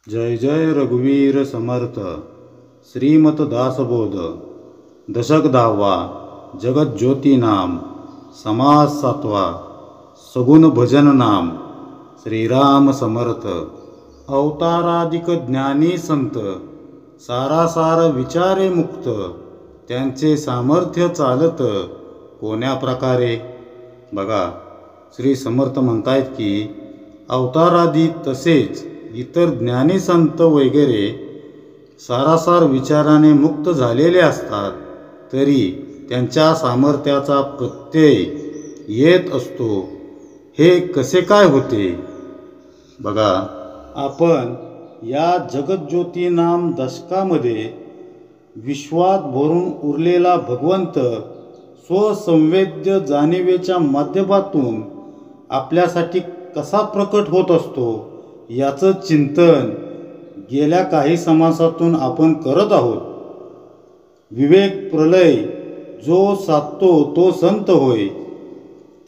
जय जय रघुवीर समर्थ. श्रीमत दासबोध. दशक 10वा. जगज्योती नाम. समास 7वा. सगुण भजन नाम. श्रीराम समर्थ. अवताराधिक ज्ञानी संत, सारासार विचारे मुक्त, त्यांचे सामर्थ्य चालत कोण्या प्रकारे. बघा, श्री समर्थ म्हणतायत की अवतारादी तसेच इतर ज्ञानी संत वगैरे सारासार विचाराने मुक्त झालेले असतात, तरी त्यांच्या सामर्थ्याचा प्रत्यय येत असतो. हे कसे काय होते. बघा, आपण या जगज्योती नाम दशकामध्ये विश्वात भरून उरलेला भगवंत स्वसंवेद्य जाणीवेच्या माध्यमातून आपल्यासाठी कसा प्रकट होत असतो याचं चिंतन गेल्या काही समासातून आपण करत आहोत. विवेक प्रलय जो साधतो तो संत होय.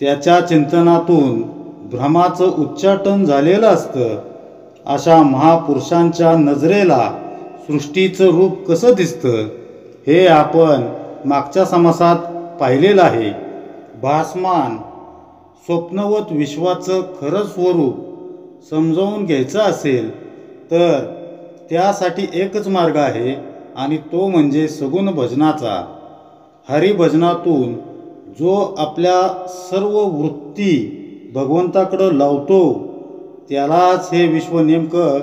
त्याच्या चिंतनातून भ्रमाचं उच्चाटन झालेलं असतं. अशा महापुरुषांच्या नजरेला सृष्टीचं रूप कसं दिसतं हे आपण मागच्या समासात पाहिलेलं आहे. भासमान स्वप्नवत विश्वाचं खरं स्वरूप समजावून घ्यायचं असेल तर त्यासाठी एकच मार्ग आहे, आणि तो म्हणजे सगुण भजनाचा. हरिभजनातून जो आपल्या सर्व वृत्ती भगवंताकडं लावतो त्यालाच हे विश्व नेमकं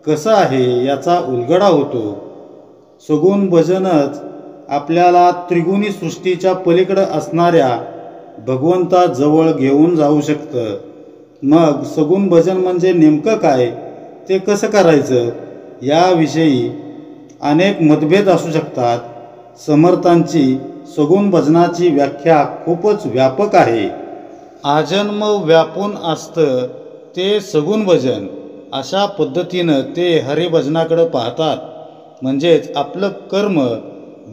कसं आहे याचा उलगडा होतो. सगुण भजनच आपल्याला त्रिगुणी सृष्टीच्या पलीकडं असणाऱ्या भगवंताजवळ घेऊन जाऊ शकतं. मग सगुण भजन म्हणजे नेमकं काय, ते कसं करायचं याविषयी अनेक मतभेद असू शकतात. समर्थांची सगुण भजनाची व्याख्या खूपच व्यापक आहे. आजन्म व्यापून असतं ते सगुण भजन. अशा पद्धतीनं ते हरिभजनाकडं पाहतात. म्हणजेच आपलं कर्म,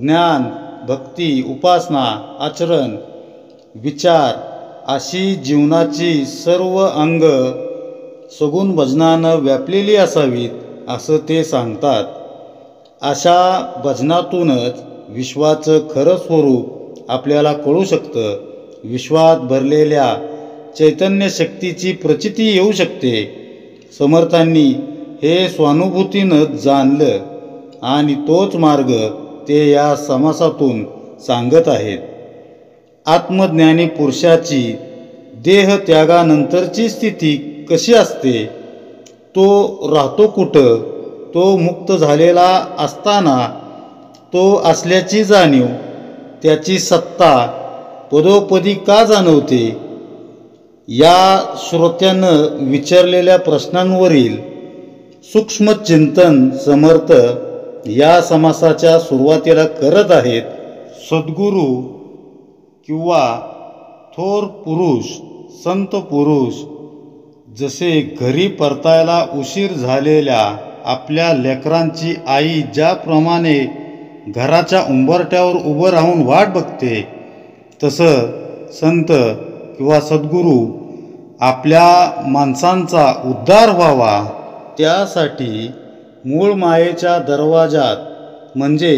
ज्ञान, भक्ती, उपासना, आचरण, विचार अशी जीवनाची सर्व अंग सगुण भजनानं व्यापलेली असावीत असं ते सांगतात. अशा भजनातूनच विश्वाचं खरं स्वरूप आपल्याला कळू शकतं. विश्वात भरलेल्या चैतन्य शक्तीची प्रचिती येऊ शकते. समर्थांनी हे स्वानुभूतीनं जाणलं आणि तोच मार्ग ते या समासातून सांगत आहेत. आत्मज्ञानी पुरुषाची देह त्यागानंतरची स्थिती कशी असते, तो राहतो कुठं, तो मुक्त झालेला असताना तो असल्याची जाणीव, त्याची सत्ता पदोपदी का जाणवते, या श्रोत्यानं विचारलेल्या प्रश्नांवरील सूक्ष्म चिंतन समर्थ या समासाच्या सुरुवातीला करत आहेत. सद्गुरू किंवा थोर पुरुष, संत पुरुष जसे घरी परतायला उशीर झालेल्या आपल्या लेकरांची आई ज्याप्रमाणे घराच्या उंबरठ्यावर उभं राहून वाट बघते, तसं संत किंवा सद्गुरू आपल्या माणसांचा उद्धार व्हावा त्यासाठी मूळ मायेच्या दरवाजात म्हणजे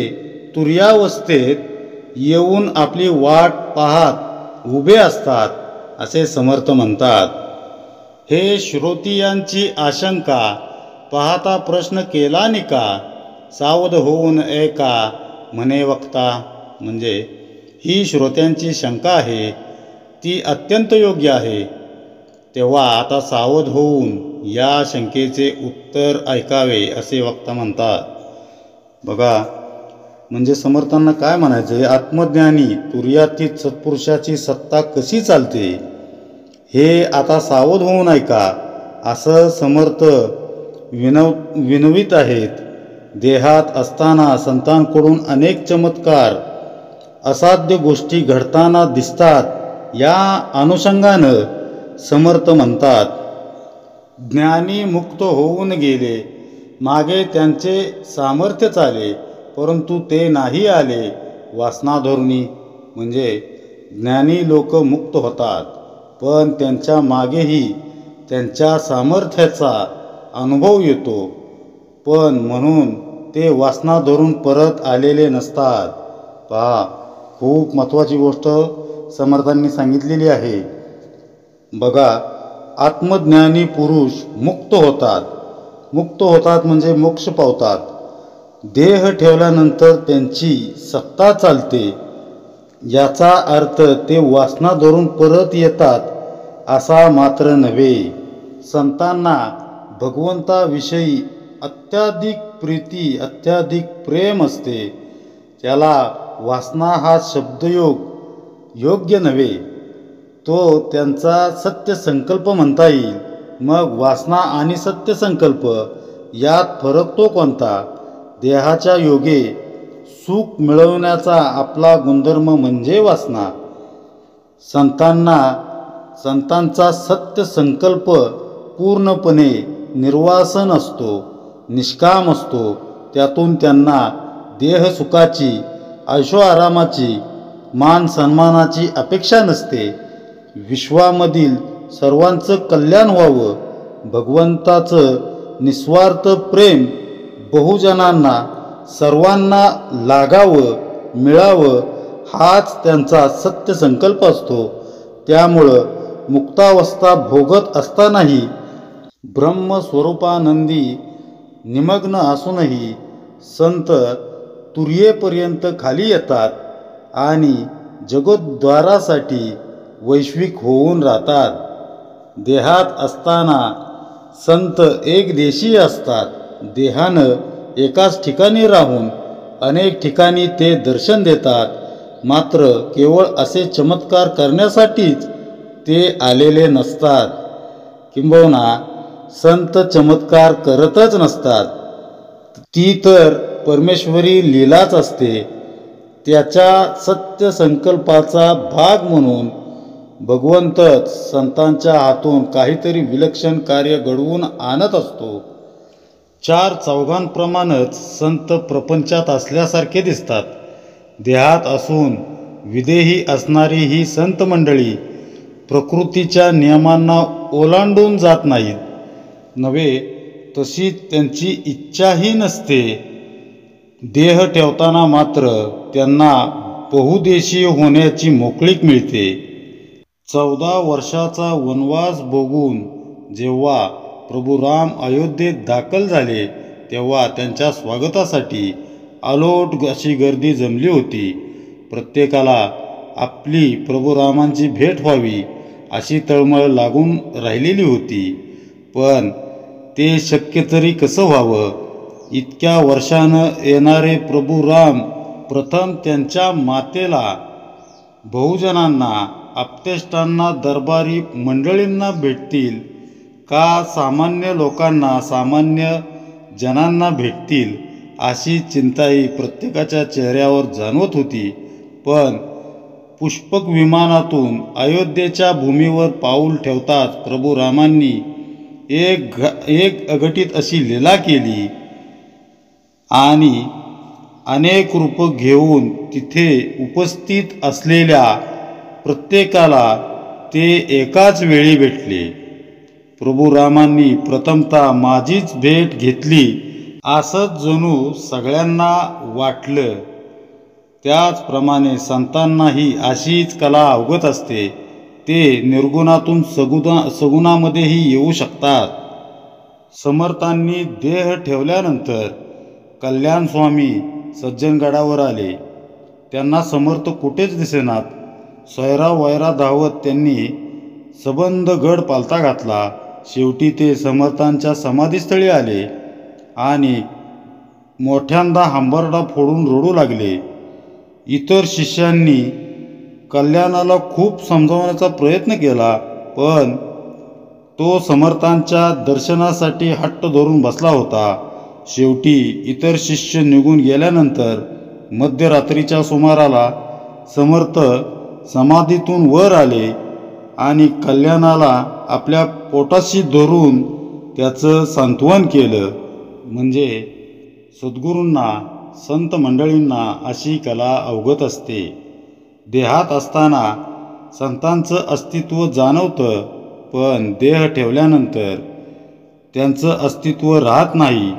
तुर्यावस्थेत येऊन आपली वाट पाहत उभे असतात असे समर्थ म्हणतात. हे श्रोतीयांची आशंका पाहता प्रश्न केला निका, सावध होऊन ऐका म्हणे वक्ता. म्हणजे ही श्रोत्यांची शंका आहे ती अत्यंत योग्य आहे. तेव्हा आता सावध होऊन या शंकेचे उत्तर ऐकावे असे वक्ता म्हणतात. बघा, म्हणजे समर्थांना काय म्हणायचं, आत्मज्ञानी तुर्यातीत सत्पुरुषाची सत्ता कशी चालते हे आता सावध होऊन ऐका असं समर्थ विनवित आहेत. देहात असताना संतांकडून अनेक चमत्कार, असाध्य गोष्टी घडताना दिसतात. या अनुषंगानं समर्थ म्हणतात, ज्ञानी मुक्त होऊन गेले, मागे त्यांचे सामर्थ्य चाले, परंतु ते नाही आले वासनाधोरणी. म्हणजे ज्ञानी लोक मुक्त होतात, पण त्यांच्या मागेही त्यांच्या सामर्थ्याचा अनुभव येतो. पण म्हणून ते वासना धरून परत आलेले नसतात. पहा, खूप महत्त्वाची गोष्ट समर्थांनी सांगितलेली आहे. बघा, आत्मज्ञानी पुरुष मुक्त होतात. मुक्त होतात म्हणजे मोक्ष पावतात. देह ठेवल्यानंतर त्यांची सत्ता चालते. याचा अर्थ ते वासना धरून परत येतात असा मात्र नव्हे. संतांना भगवंताविषयी अत्याधिक प्रीती, अत्याधिक प्रेम असते. त्याला वासना हा शब्दयोग योग्य नव्हे, तो त्यांचा सत्यसंकल्प म्हणता येईल. मग वासना आणि सत्यसंकल्प यात फरक तो कोणता? देहाच्या योगे सुख मिळवण्याचा आपला गुणधर्म म्हणजे वासना. संतांचा सत्यसंकल्प पूर्णपणे निर्वासन असतो, निष्काम असतो. त्यातून त्यांना देहसुखाची, ऐशोआरामाची, मान सन्मानाची अपेक्षा नसते. विश्वामधील सर्वांचं कल्याण व्हावं, भगवंताचं निस्वार्थ प्रेम बहुजनांना, सर्वांना लागावं, मिळावं, हाच त्यांचा सत्यसंकल्प असतो. त्यामुळं मुक्तावस्था भोगत असतानाही, ब्रह्मस्वरूपानंदी निमग्न असूनही संत तुर्येपर्यंत खाली येतात आणि जगोद्धारासाठी वैश्विक होऊन राहतात. देहात असताना संत एकदेशीय असतात. देहानं एकाच ठिकाणी राहून अनेक ठिकाणी ते दर्शन देतात. मात्र केवळ असे चमत्कार करण्यासाठीच ते आलेले नसतात. किंबहुना संत चमत्कार करतच नसतात. ती तर परमेश्वरी लीलाच असते. त्याच्या सत्यसंकल्पाचा भाग म्हणून भगवंतच संतांच्या हातून काहीतरी विलक्षण कार्य घडवून आणत असतो. चार चौघांप्रमाणेच संत प्रपंचात असल्यासारखे दिसतात. देहात असून विदेही असणारी ही संत मंडळी प्रकृतीच्या नियमांना ओलांडून जात नाहीत. नव्हे, तशी त्यांची इच्छाही नसते. देह ठेवताना मात्र त्यांना बहुदेशीय होण्याची मोकळीक मिळते. 14 वर्षाचा वनवास भोगून जेव्हा प्रभू राम अयोध्येत दाखल झाले, तेव्हा त्यांच्या स्वागतासाठी अलोट अशी गर्दी जमली होती. प्रत्येकाला आपली प्रभू रामांची भेट व्हावी अशी तळमळ लागून राहिलेली होती. पण ते शक्य तरी कसं व्हावं? इतक्या वर्षानं येणारे प्रभू राम प्रथम त्यांच्या मातेला, बहुजनांना, आप्तेष्टांना, दरबारी मंडळींना भेटतील का सामान्य लोकांना, सामान्य जनांना भेटतील अशी चिंताही प्रत्येकाच्या चेहऱ्यावर जाणवत होती. पण पुष्पक विमानातून अयोध्येच्या भूमीवर पाऊल ठेवताच प्रभू रामांनी एक अघटित अशी लीला केली आणि अनेक रूपं घेऊन तिथे उपस्थित असलेल्या प्रत्येकाला ते एकाच वेळी भेटले. प्रभू रामांनी प्रथमतः माझीच भेट घेतली असंच जणू सगळ्यांना वाटलं. त्याचप्रमाणे संतांनाही अशीच कला अवगत असते. ते निर्गुणातून सगुणामध्येही येऊ शकतात. समर्थांनी देह ठेवल्यानंतर कल्याण स्वामी सज्जनगडावर आले. त्यांना समर्थ कुठेच दिसेनात. सैरा वैरा धावत त्यांनी सबंध गड पालथा घातला. शेवटी ते समर्थांच्या समाधीस्थळी आले आणि मोठ्यांदा हंबरडा फोडून रडू लागले. इतर शिष्यांनी कल्याणाला खूप समजावण्याचा प्रयत्न केला, पण तो समर्थांच्या दर्शनासाठी हट्ट धरून बसला होता. शेवटी इतर शिष्य निघून गेल्यानंतर मध्यरात्रीच्या सुमाराला समर्थ समाधीतून वर आले आणि कल्याणाला आपल्या पोटाशी धरून त्याचं सांत्वन केलं. म्हणजे सद्गुरूंना, संत मंडळींना अशी कला अवगत असते. देहात असताना संतांचं अस्तित्व जाणवतं, पण देह ठेवल्यानंतर त्यांचं अस्तित्व राहत नाही.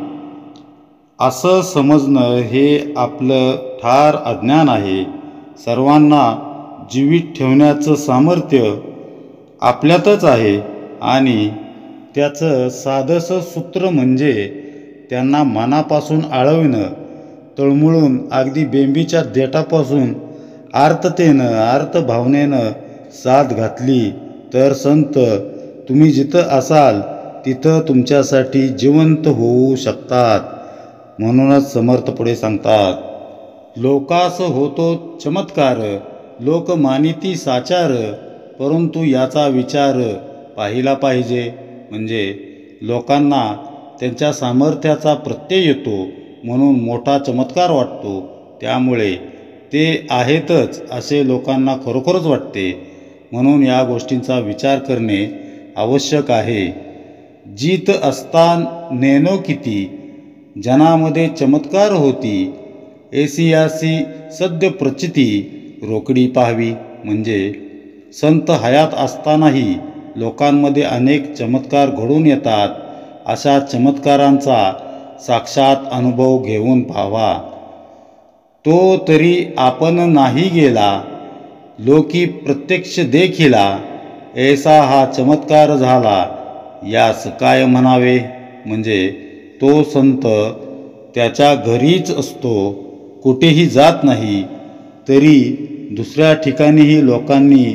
असं समजणं हे आपलं ठार अज्ञान आहे. सर्वांना जीवित ठेवण्याचं सामर्थ्य आपल्यातच आहे आणि त्याचं साधंसं सूत्र म्हणजे त्यांना मनापासून आळविणं, तळमळून अगदी बेंबीच्या देठापासून आर्ततेनं अर्थभावनेनं साथ घातली तर संत तुम्ही जिथं असाल तिथं तुमच्यासाठी जिवंत होऊ शकतात. म्हणूनच समर्थ पुढे सांगतात, लोकास होतो चमत्कार, लोक मानिती साचार, परंतु याचा विचार पाहिला पाहिजे. म्हणजे लोकांना त्यांच्या सामर्थ्याचा प्रत्यय येतो म्हणून मोठा चमत्कार वाटतो. त्यामुळे ते आहेतच असे लोकांना खरोखरच वाटते. म्हणून या गोष्टींचा विचार करणे आवश्यक आहे. जीत असतान नेनो किती, जनामध्ये चमत्कार होती, ऐसियासी सद्य प्रचिती रोकडी पाहावी. म्हणजे संत हयात असतानाही लोकांमध्ये अनेक चमत्कार घडून येतात. अशा चमत्कारांचा साक्षात अनुभव घेऊन पाहावा. तो तरी आपण नाही गेला, लोकी प्रत्यक्ष देखिला, ऐसा हा चमत्कार झाला, यास काय म्हणावे. म्हणजे तो संत त्याच्या घरीच असतो, कुठेही जात नाही, तरी दुसऱ्या ठिकाणीही लोकांनी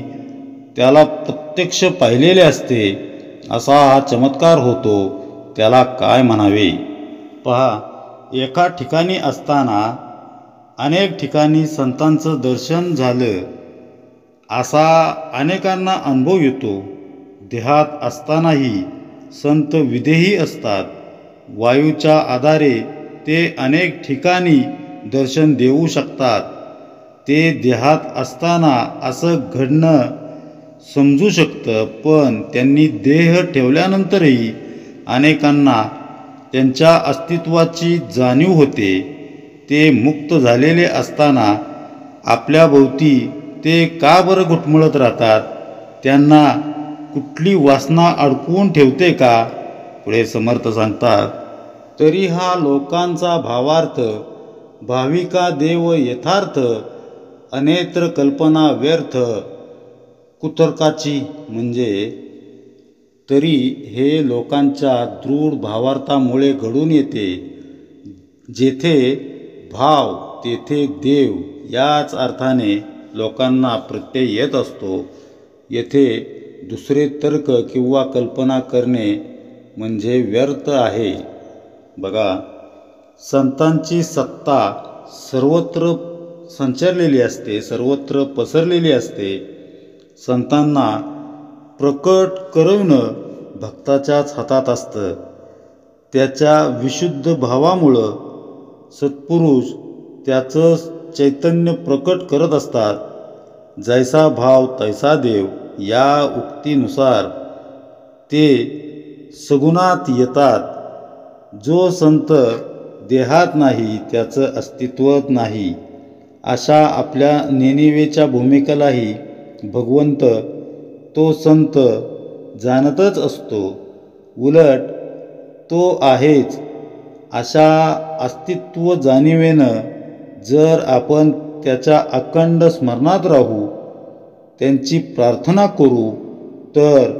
त्याला प्रत्यक्ष पाहिलेले असते. असा हा चमत्कार होतो, त्याला काय म्हणावे. पहा, एका ठिकाणी असताना अनेक ठिकाणी संतांचं दर्शन झालं असा अनेकांना अनुभव येतो. देहात असतानाही संत विदेही असतात. वायूच्या आधारे ते अनेक ठिकाणी दर्शन देऊ शकतात. ते देहात असताना असं घडणं समजू शकतं, पण त्यांनी देह ठेवल्यानंतरही अनेकांना त्यांच्या अस्तित्वाची जाणीव होते. ते मुक्त झालेले असताना आपल्याभोवती ते का बरं घुटमळत राहतात? त्यांना कुठली वासना अडकवून ठेवते का? पुढे समर्थ सांगतात, तरी हा लोकांचा भावार्थ, भाविका देव यथार्थ, अनेत्र कल्पना व्यर्थ कुतर्काची. म्हणजे तरी हे लोकांच्या दृढ भावार्थामुळे घडून येते. जेथे भाव तेथे देव याच अर्थाने लोकांना प्रत्यय येत असतो. येथे दुसरे तर्क किंवा कल्पना करणे म्हणजे व्यर्थ आहे. बघा, संतांची सत्ता सर्वत्र संचरलेली असते, सर्वत्र पसरलेली असते. संतांना प्रकट करवणं भक्ताच्याच हातात असतं. त्याच्या विशुद्ध भावामुळं सत्पुरुष त्याचं चैतन्य प्रकट करत असतात. जैसा भाव तैसा देव या उक्तीनुसार ते सगुणात येतात. जो संत देहात नाही त्याचं अस्तित्वच नाही. अशा आपल्या नेनिवेच्या भूमिकेलाही भगवंत तो संत जाणतच असतो. उलट तो आहेच अशा अस्तित्व जाणीवेनं जर आपण त्याच्या अखंड स्मरणात राहू, त्यांची प्रार्थना करू, तर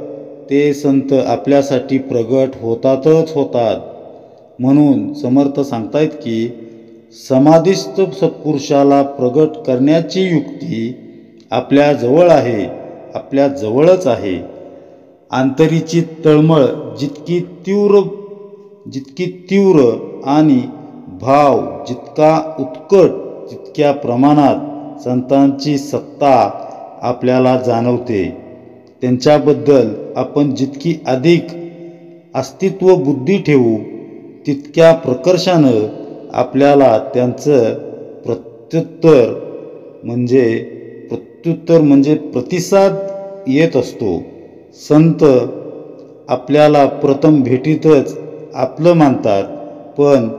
ते संत आपल्यासाठी प्रगट होतातच होतात. म्हणून समर्थ सांगतायत की समाधिस्थ सत्पुरुषाला प्रगट करण्याची युक्ती आपल्या जवळ आहे, आपल्या जवळच आहे. आंतरीची तळमळ जितकी तीव्र आणि भाव जितका उत्कट तितक्या प्रमाणात संतांची सत्ता आपल्याला जाणवते. त्यांच्याबद्दल आपण जितकी अधिक अस्तित्व बुद्धी ठेवू तितक्या प्रकर्षानं आपल्याला त्यांचं प्रत्युत्तर म्हणजे प्रतिसाद येत असतो. संत आपल्याला प्रथम भेटीतच आपलं मानतात, पण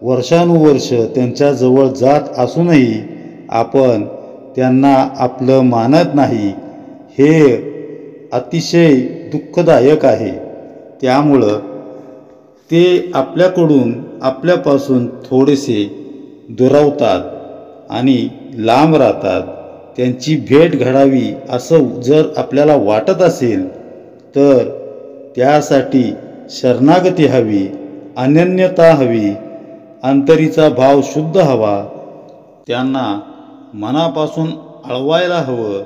वर्षानुवर्ष त्यांच्याजवळ जात असूनही आपण त्यांना आपलं मानत नाही. हे अतिशय दुःखदायक आहे. त्यामुळं ते आपल्याकडून आपल्यापासून थोडेसे दुरावतात आणि लांब राहतात, त्यांची भेट घडावी असं जर आपल्याला वाटत असेल तर त्यासाठी शरणागती हवी, अनन्यता हवी, अंतरीचा भाव शुद्ध हवा, त्यांना मनापासून आळवायला हवं.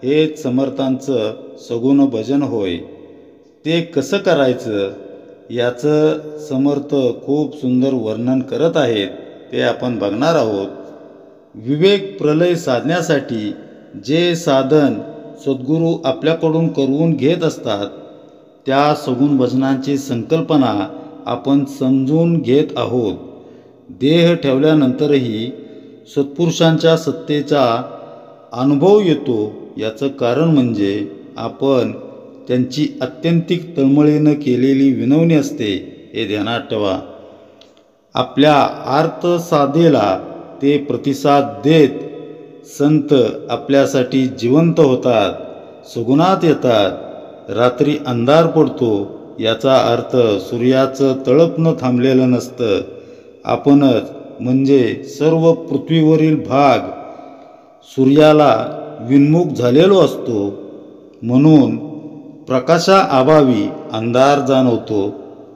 हेच समर्थांचं सगुण भजन होय. ते कसं करायचं याचं समर्थ खूप सुंदर वर्णन करत आहेत, ते आपण बघणार आहोत. विवेक प्रलय साधण्यासाठी जे साधन सद्गुरू आपल्याकडून करून घेत असतात त्या सगुण भजनांची संकल्पना आपण समजून घेत आहोत. देह ठेवल्यानंतरही सत्पुरुषांच्या सत्तेचा अनुभव येतो. याचं कारण म्हणजे आपण त्यांची अत्यंतिक तळमळीनं केलेली विनवणी असते, हे ध्यानात ठेवा. आपल्या आर्तसाधेला ते प्रतिसाद देत संत आपल्यासाठी जिवंत होतात, सगुणात येतात. रात्री अंधार पडतो याचा अर्थ सूर्याचं तळपणं थांबलेलं नसतं. आपणच म्हणजे सर्व पृथ्वीवरील भाग सूर्याला विन्मुख झालेलो असतो. म्हणून प्रकाशाअभावी अंधार जाणवतो.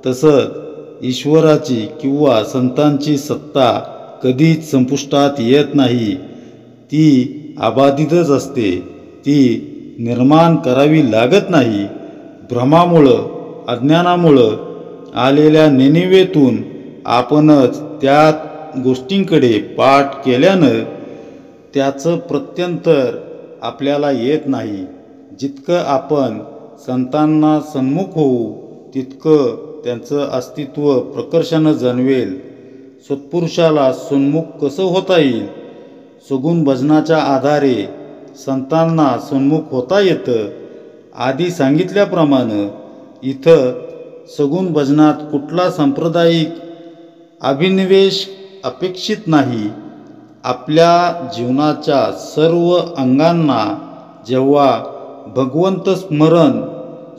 तसंच ईश्वराची किंवा संतांची सत्ता कधीच संपुष्टात येत नाही. ती अबाधितच असते. ती निर्माण करावी लागत नाही. भ्रमामुळं, अज्ञानामुळं आलेल्या नेणिवेतून आपणच त्या गोष्टींकडे पाठ केल्यानं त्याचं प्रत्यंतर आपल्याला येत नाही. जितकं आपण संतांना सन्मुख होऊ तितकं त्यांचं अस्तित्व प्रकर्षानं जाणवेल. सत्पुरुषाला सन्मुख कसं होता येईल? सगुण भजनाच्या आधारे संतांना सन्मुख होता येतं. आधी सांगितल्याप्रमाणे इथं सगुण भजनात कुठला सांप्रदायिक अभिनिवेश अपेक्षित नाही. आपल्या जीवनाच्या सर्व अंगांना जेव्हा भगवंत स्मरण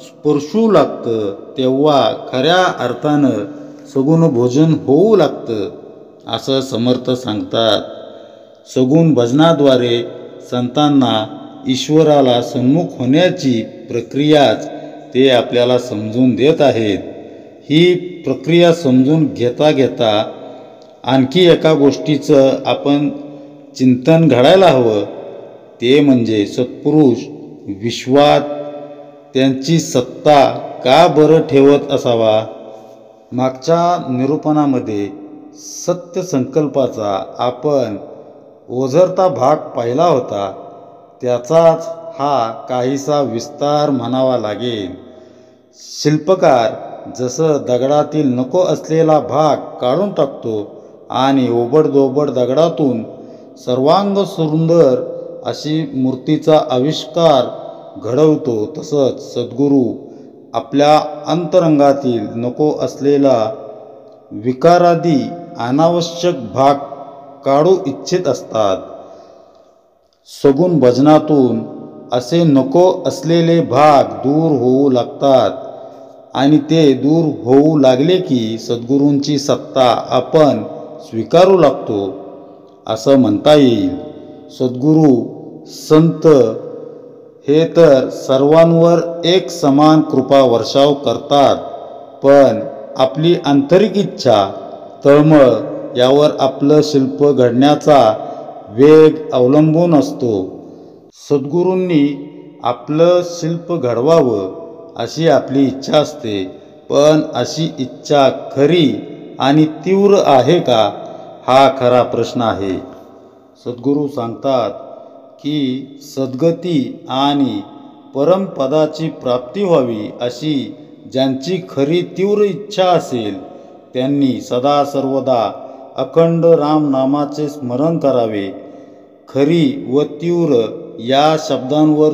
स्पर्शू लागतं तेव्हा खऱ्या अर्थानं सगुण भोजन होऊ लागतं, असं समर्थ सांगतात. सगुण भजनाद्वारे संतांना ईश्वराला सन्मुख होण्याची प्रक्रियाच ते आपल्याला समजून देत आहेत. ही प्रक्रिया समजून घेता घेता आणखी एका गोष्टीचं आपण चिंतन घडायला हवं. ते म्हणजे सत्पुरुष विश्वात त्यांची सत्ता का बरं ठेवत असावा? मागच्या निरूपणामध्ये सत्य संकल्पाचा आपण ओझरता भाग पाहिला होता. त्याचाच हा काहीसा विस्तार म्हणावा लागेल. शिल्पकार जसं दगडातील नको असलेला भाग काढून टाकतो आणि ओबडधोबड दगडातून सर्वांग सुंदर अशी मूर्तीचा आविष्कार घडवतो, तसंच सद्गुरू आपल्या अंतरंगातील नको असलेला विकारादी अनावश्यक भाग काढू इच्छित असतात. सगुण भजनातून असे नको असलेले भाग दूर होऊ लागतात आणि ते दूर होऊ लागले की सद्गुरूंची सत्ता आपण स्वीकारू लागतो, असं म्हणता येईल. सद्गुरू संत हे तर सर्वांवर एक समान कृपा वर्षाव करतात, पण आपली आंतरिक इच्छा, तळमळ यावर आपलं शिल्प घडण्याचा वेग अवलंबून असतो. सद्गुरूंनी आपलं शिल्प घडवावं अशी आपली इच्छा असते, पण अशी इच्छा खरी आणि तीव्र आहे का, हा खरा प्रश्न आहे. सद्गुरू सांगतात की सद्गती आणि परमपदाची प्राप्ती व्हावी अशी ज्यांची खरी तीव्र इच्छा असेल त्यांनी सदा सर्वदा अखंड रामनामाचे स्मरण करावे. खरी व तीव्र या शब्दांवर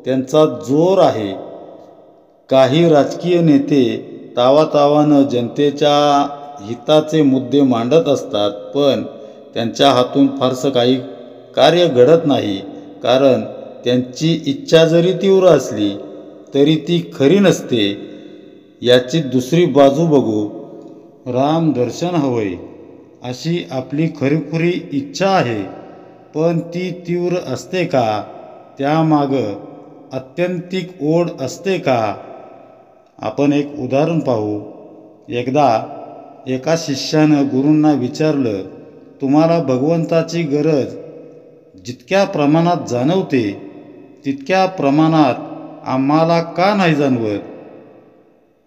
त्यांचा जोर आहे. काही राजकीय नेते तावातावानं जनतेच्या हिताचे मुद्दे मांडत असतात, पण त्यांच्या हातून फारसं काही कार्य घडत नाही. कारण त्यांची इच्छा जरी तीव्र असली तरी ती खरी नसते. याची दुसरी बाजू बघू. राम दर्शन हवंय अशी आपली खरीखुरी इच्छा आहे, पण ती तीव्र असते का? त्यामागं आत्यंतिक ओढ असते का? आपण एक उदाहरण पाहू. एकदा एका शिष्यानं गुरूंना विचारलं, तुम्हाला भगवंताची गरज जितक्या प्रमाणात जाणवते तितक्या प्रमाणात आम्हाला का नाही जाणवत?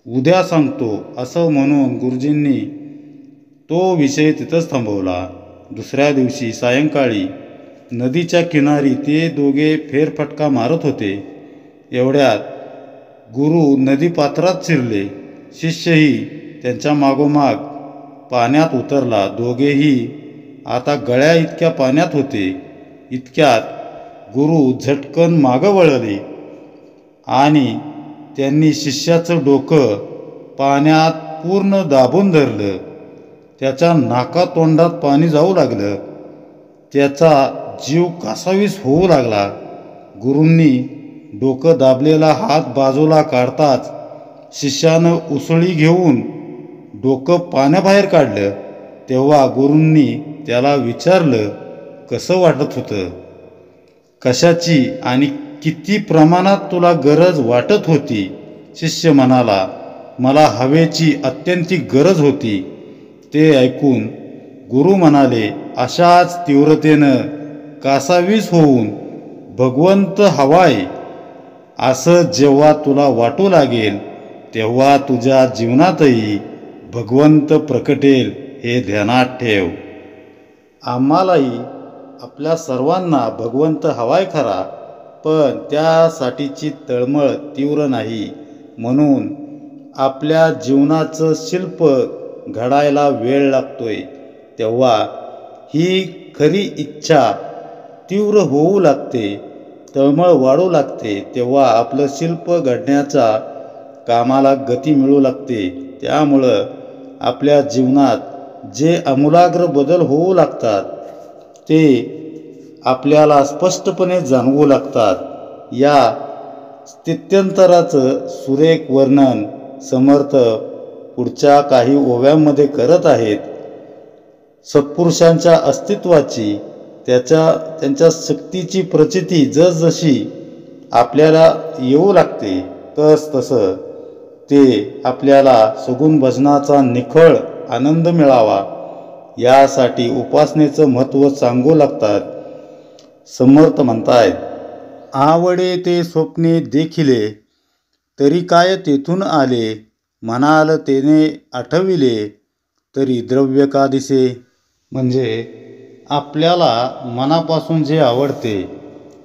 उद्या सांगतो असं म्हणून गुरुजींनी तो विषय तिथंच थांबवला. दुसऱ्या दिवशी सायंकाळी नदीच्या किनारी ते दोघे फेरफटका मारत होते. एवढ्यात गुरु नदीपात्रात शिरले. शिष्यही त्यांच्या मागोमाग पाण्यात उतरला. दोघेही आता गळ्या इतक्या पाण्यात होते. इतक्यात गुरु झटकन मागं वळले आणि त्यांनी शिष्याचं डोकं पाण्यात पूर्ण दाबून धरलं. त्याच्या नाकातोंडात पाणी जाऊ लागलं. त्याचा जीव कासावीस होऊ लागला. गुरूंनी डोकं दाबलेला हात बाजूला काढताच शिष्यानं उसळी घेऊन डोकं पाण्याबाहेर काढलं. तेव्हा गुरूंनी त्याला विचारलं, कसं वाटत होतं? कशाची आणि किती प्रमाणात तुला गरज वाटत होती? शिष्य म्हणाला, मला हवेची अत्यंतिक गरज होती. ते ऐकून गुरु म्हणाले, अशाच तीव्रतेनं कासावीस होऊन भगवंत हवाय असं जेव्हा तुला वाटू लागेल तेव्हा तुझ्या जीवनातही भगवंत प्रकटेल, हे ध्यानात ठेव. आम्हालाही आपल्या सर्वांना भगवंत हवाय खरा, पण त्यासाठीची तळमळ तीव्र नाही. म्हणून आपल्या जीवनाचं शिल्प घडायला वेळ लागतोय. तेव्हा ही खरी इच्छा तीव्र होऊ लागते, तळमळ वाढू लागते. तेव्हा आपलं शिल्प घडण्याच्या कामाला गती मिळू लागते. त्यामुळं आपल्या जीवनात जे आमूलाग्र बदल होऊ लागतात ते आपल्याला स्पष्टपणे जाणवू लागतात. या स्थित्यंतराचं सुरेख वर्णन समर्थ पुढच्या काही ओव्यांमध्ये करत आहेत. सत्पुरुषांच्या अस्तित्वाची, त्यांच्या शक्तीची प्रचिती जसजशी आपल्याला येऊ लागते तसतसं ते आपल्याला सगुण भजनाचा निखळ आनंद मिळावा यासाठी उपासनेचं महत्त्व सांगू लागतात. समर्थ म्हणतायत, आवडे ते स्वप्ने देखिले तरी काय तेथून आले, म्हणाल तेने आठविले तरी द्रव्य का दिसे. म्हणजे आपल्याला मनापासून जे आवडते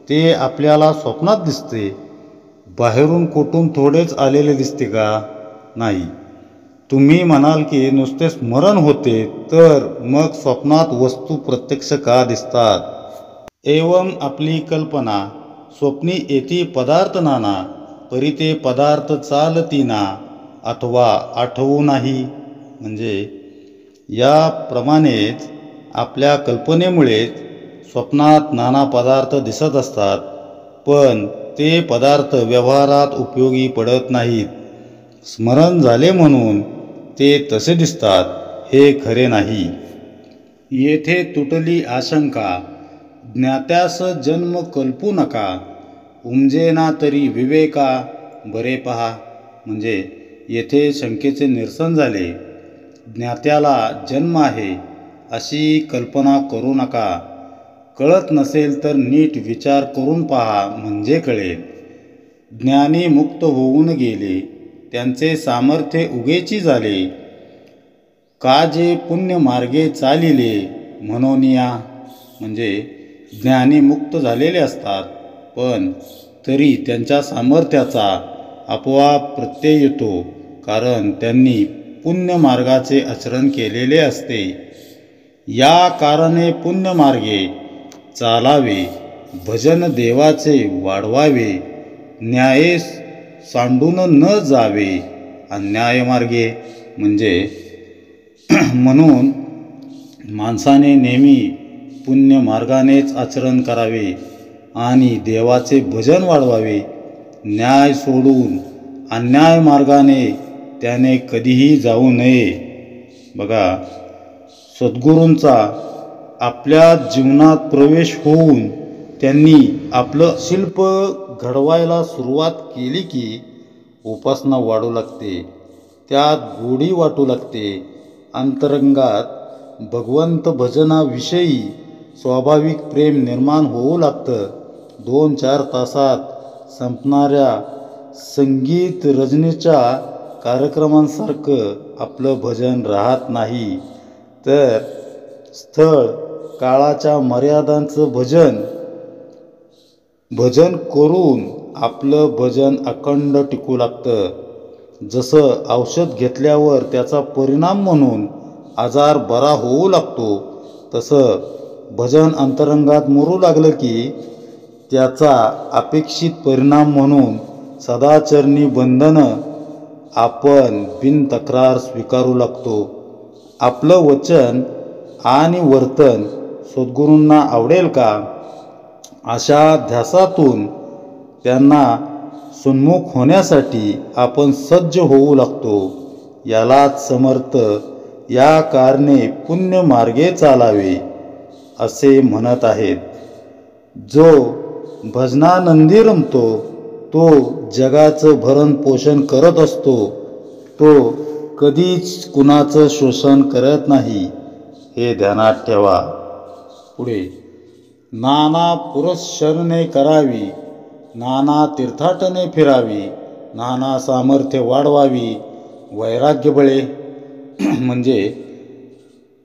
ते आपल्याला स्वप्नात दिसते. बाहेरून कुठून थोडेच आलेले दिसते का? नाही. तुम्ही म्हणाल की नुसते स्मरण होते, तर मग स्वप्नात वस्तू प्रत्यक्ष का दिसतात? एवं आपली कल्पना स्वप्नी येती पदार्थ नाना, परी ते पदार्थ चालती ना अथवा आठवू नाही. म्हणजे याप्रमाणेच आपल्या कल्पनेमुळेच स्वप्नात नाना पदार्थ दिसत असतात, पण ते पदार्थ व्यवहारात उपयोगी पडत नाहीत. स्मरण झाले म्हणून ते तसे दिसतात हे खरे नाही. येथे तुटली आशंका, ज्ञात्यास जन्म कल्पू नका, उमजेना तरी विवेका बरे पहा. म्हणजे येथे शंकेचे निरसन झाले. ज्ञात्याला जन्म आहे अशी कल्पना करू नका. कळत नसेल तर नीट विचार करून पहा, म्हणजे कळेल. ज्ञानी मुक्त होऊन गेले, त्यांचे सामर्थ्य उगेची झाले. का जे पुण्य मार्गे चालिले म्हणून या. म्हणजे ज्ञानी मुक्त झालेले असतात, पण तरी त्यांच्या सामर्थ्याचा आपोआप प्रत्यय येतो, कारण त्यांनी पुण्य मार्गाचे आचरण केलेले असते. या कारणे पुण्य मार्गे चालावे, भजन देवाचे वाढवावे, न्याये सांडून न जावे अन्याय मार्गे. म्हणजे म्हणून माणसाने नेहमी पुण्य मार्गानेच आचरण करावे आणि देवाचे भजन वाढवावे. न्याय सोडून अन्याय मार्गाने त्याने कधीही जाऊ नये. बघा, सद्गुरूंचा आपल्या जीवनात प्रवेश होऊन त्यांनी आपलं शिल्प घडवायला सुरुवात केली की उपासना वाढू लागते, त्यात गोडी वाटू लागते. अंतरंगात भगवंत भजनाविषयी स्वाभाविक प्रेम निर्माण होऊ लागतं. 2-4 तासात संपणाऱ्या संगीत रजनीच्या कार्यक्रमांसारखं आपलं भजन राहत नाही, तर स्थळ काळाच्या मर्यादांचं भजन करून आपलं भजन अखंड टिकू लागतं. जसं औषध घेतल्यावर त्याचा परिणाम म्हणून आजार बरा होऊ लागतो, तसं भजन अंतरंगात मुरू लागलं की त्याचा अपेक्षित परिणाम म्हणून सदाचरणी बंधनं आपण बिनतक्रार स्वीकारू लागतो. आपलं वचन आणि वर्तन सद्गुरूंना आवडेल का, अशा ध्यासातून त्यांना सन्मुख होण्यासाठी आपण सज्ज होऊ लागतो. यालाच समर्थ या कारणे पुण्य मार्गे चालावे असे म्हणत आहेत. जो भजनानंदी रमतो तो जगाचं भरण पोषण करत असतो, तो कधीच कुणाचं शोषण करत नाही, हे ध्यानात ठेवा. पुढे, नाना पुरस्चरणे करावी, नाना तीर्थाटने फिरावी, नाना सामर्थ्य वाढवावी, वैराग्य बळे. म्हणजे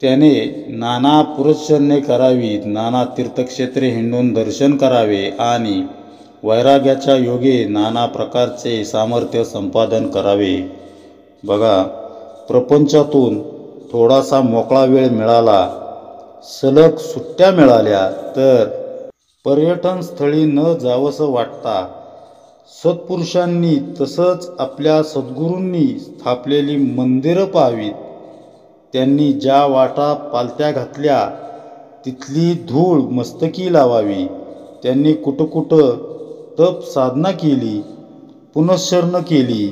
त्याने नाना पुरस्चरणे करावी, नाना तीर्थक्षेत्रे हिंडून दर्शन करावे आणि वैराग्याच्या योगे नाना प्रकारचे सामर्थ्य संपादन करावे. बघा, प्रपंचातून थोडासा मोकळा वेळ मिळाला, सलग सुट्ट्या मिळाल्या तर पर्यटन स्थळी न जावंसं वाटता. सत्पुरुषांनी तसंच आपल्या सद्गुरूंनी स्थापलेली मंदिरं पाहावीत. त्यांनी ज्या वाटा पालत्या घातल्या तिथली धूळ मस्तकी लावावी. त्यांनी कुठं तप साधना केली, पुनश्चरण केली,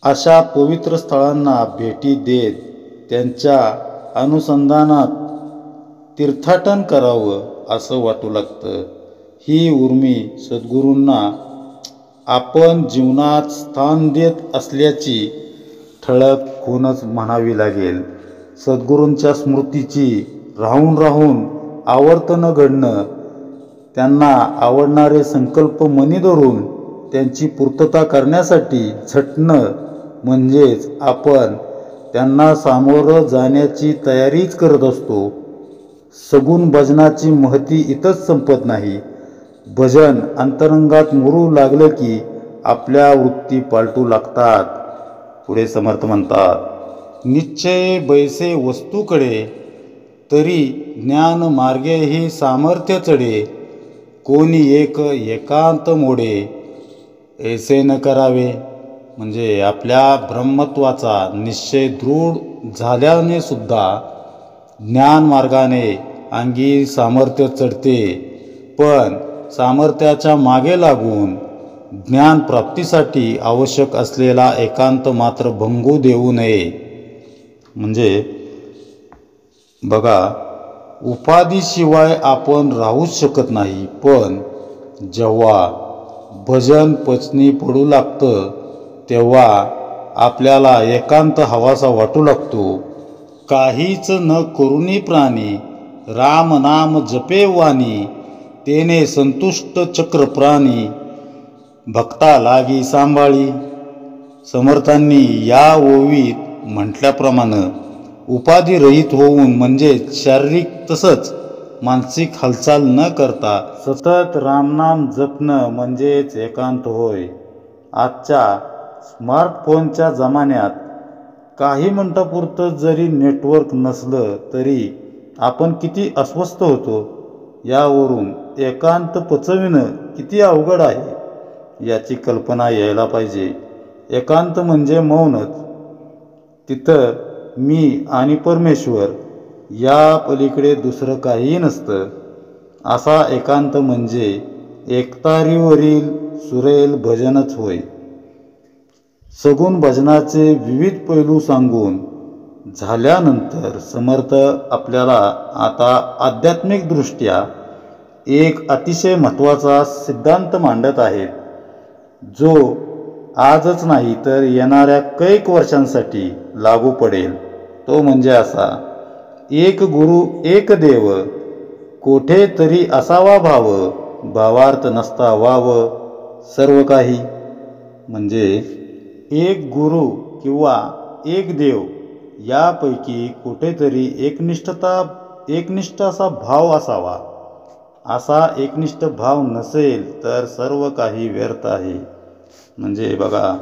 अशा पवित्र स्थळांना भेटी देत त्यांच्या अनुसंधानात तीर्थाटन करावं असं वाटू लागतं. ही उर्मी सद्गुरूंना आपण जीवनात स्थान देत असल्याची ठळक खूणच म्हणावी लागेल. सद्गुरूंच्या स्मृतीची राहून आवर्तन घडणं, त्यांना आवडणारे संकल्प मनी धरून त्यांची पूर्तता करण्यासाठी झटणं म्हणजेच आपण त्यांना सामोरं जाण्याची तयारीच करत असतो. सगुण भजनाची महती इथंच संपत नाही. भजन अंतरंगात मुरू लागलं की आपल्या वृत्ती पालटू लागतात. पुढे समर्थ म्हणतात, निश्चय बैसे वस्तूकडे, तरी ज्ञान मार्गे ही सामर्थ्य चढे. कोणी एकांत मोडे, ऐसे न करावे. म्हणजे आपल्या ब्रह्मत्वाचा निश्चय दृढ झाल्याने सुद्धा ज्ञान मार्गाने अंगी सामर्थ्य चढते, पण सामर्थ्याच्या मागे लागून ज्ञान प्राप्तीसाठी आवश्यक असलेला एकांत मात्र भंगू देऊ नये. म्हणजे बघा, उपाधीशिवाय आपण राहूच शकत नाही, पण जेव्हा भजन पचनी पडू लागतं तेव्हा आपल्याला एकांत हवासा वाटू लागतो. काहीच न करुनी प्राणी, राम नाम जपे वाणी, तेने संतुष्ट चक्र प्राणी, भक्ता लागी सांभाळी. समर्थांनी या ओवीत म्हटल्याप्रमाणे उपाधिरहित होऊन म्हणजे शारीरिक तसंच मानसिक हालचाल न करता सतत रामनाम जपणं म्हणजेच एकांत होय. आजच्या स्मार्टफोनच्या जमान्यात काही मिनिटापुरतं जरी नेटवर्क नसलं तरी आपण किती अस्वस्थ होतो. यावरून एकांत पचविणं किती अवघड आहे याची कल्पना यायला पाहिजे. एकांत म्हणजे मौनच. तिथं मी आणि परमेश्वर या पलीकडे दुसरं काहीही नसतं. असा एकांत म्हणजे एकतारीवरील सुरेल भजनच होय. सगुण भजनाचे विविध पैलू सांगून झाल्यानंतर समर्थ आपल्याला आता आध्यात्मिकदृष्ट्या एक अतिशय महत्त्वाचा सिद्धांत मांडत आहेत, जो आजच नाही तर येणाऱ्या कैक वर्षांसाठी लागू पडेल. तो म्हणजे असा: एक गुरु एक देव, कोठे तरी असावा भाव, भावार्थ नसता वाव सर्व काही. म्हणजे एक गुरु किंवा एक देव यापैकी कुठेतरी एकनिष्ठ असा भाव असावा. असा एकनिष्ठ भाव नसेल तर सर्व काही व्यर्थ आहे. म्हणजे बघा,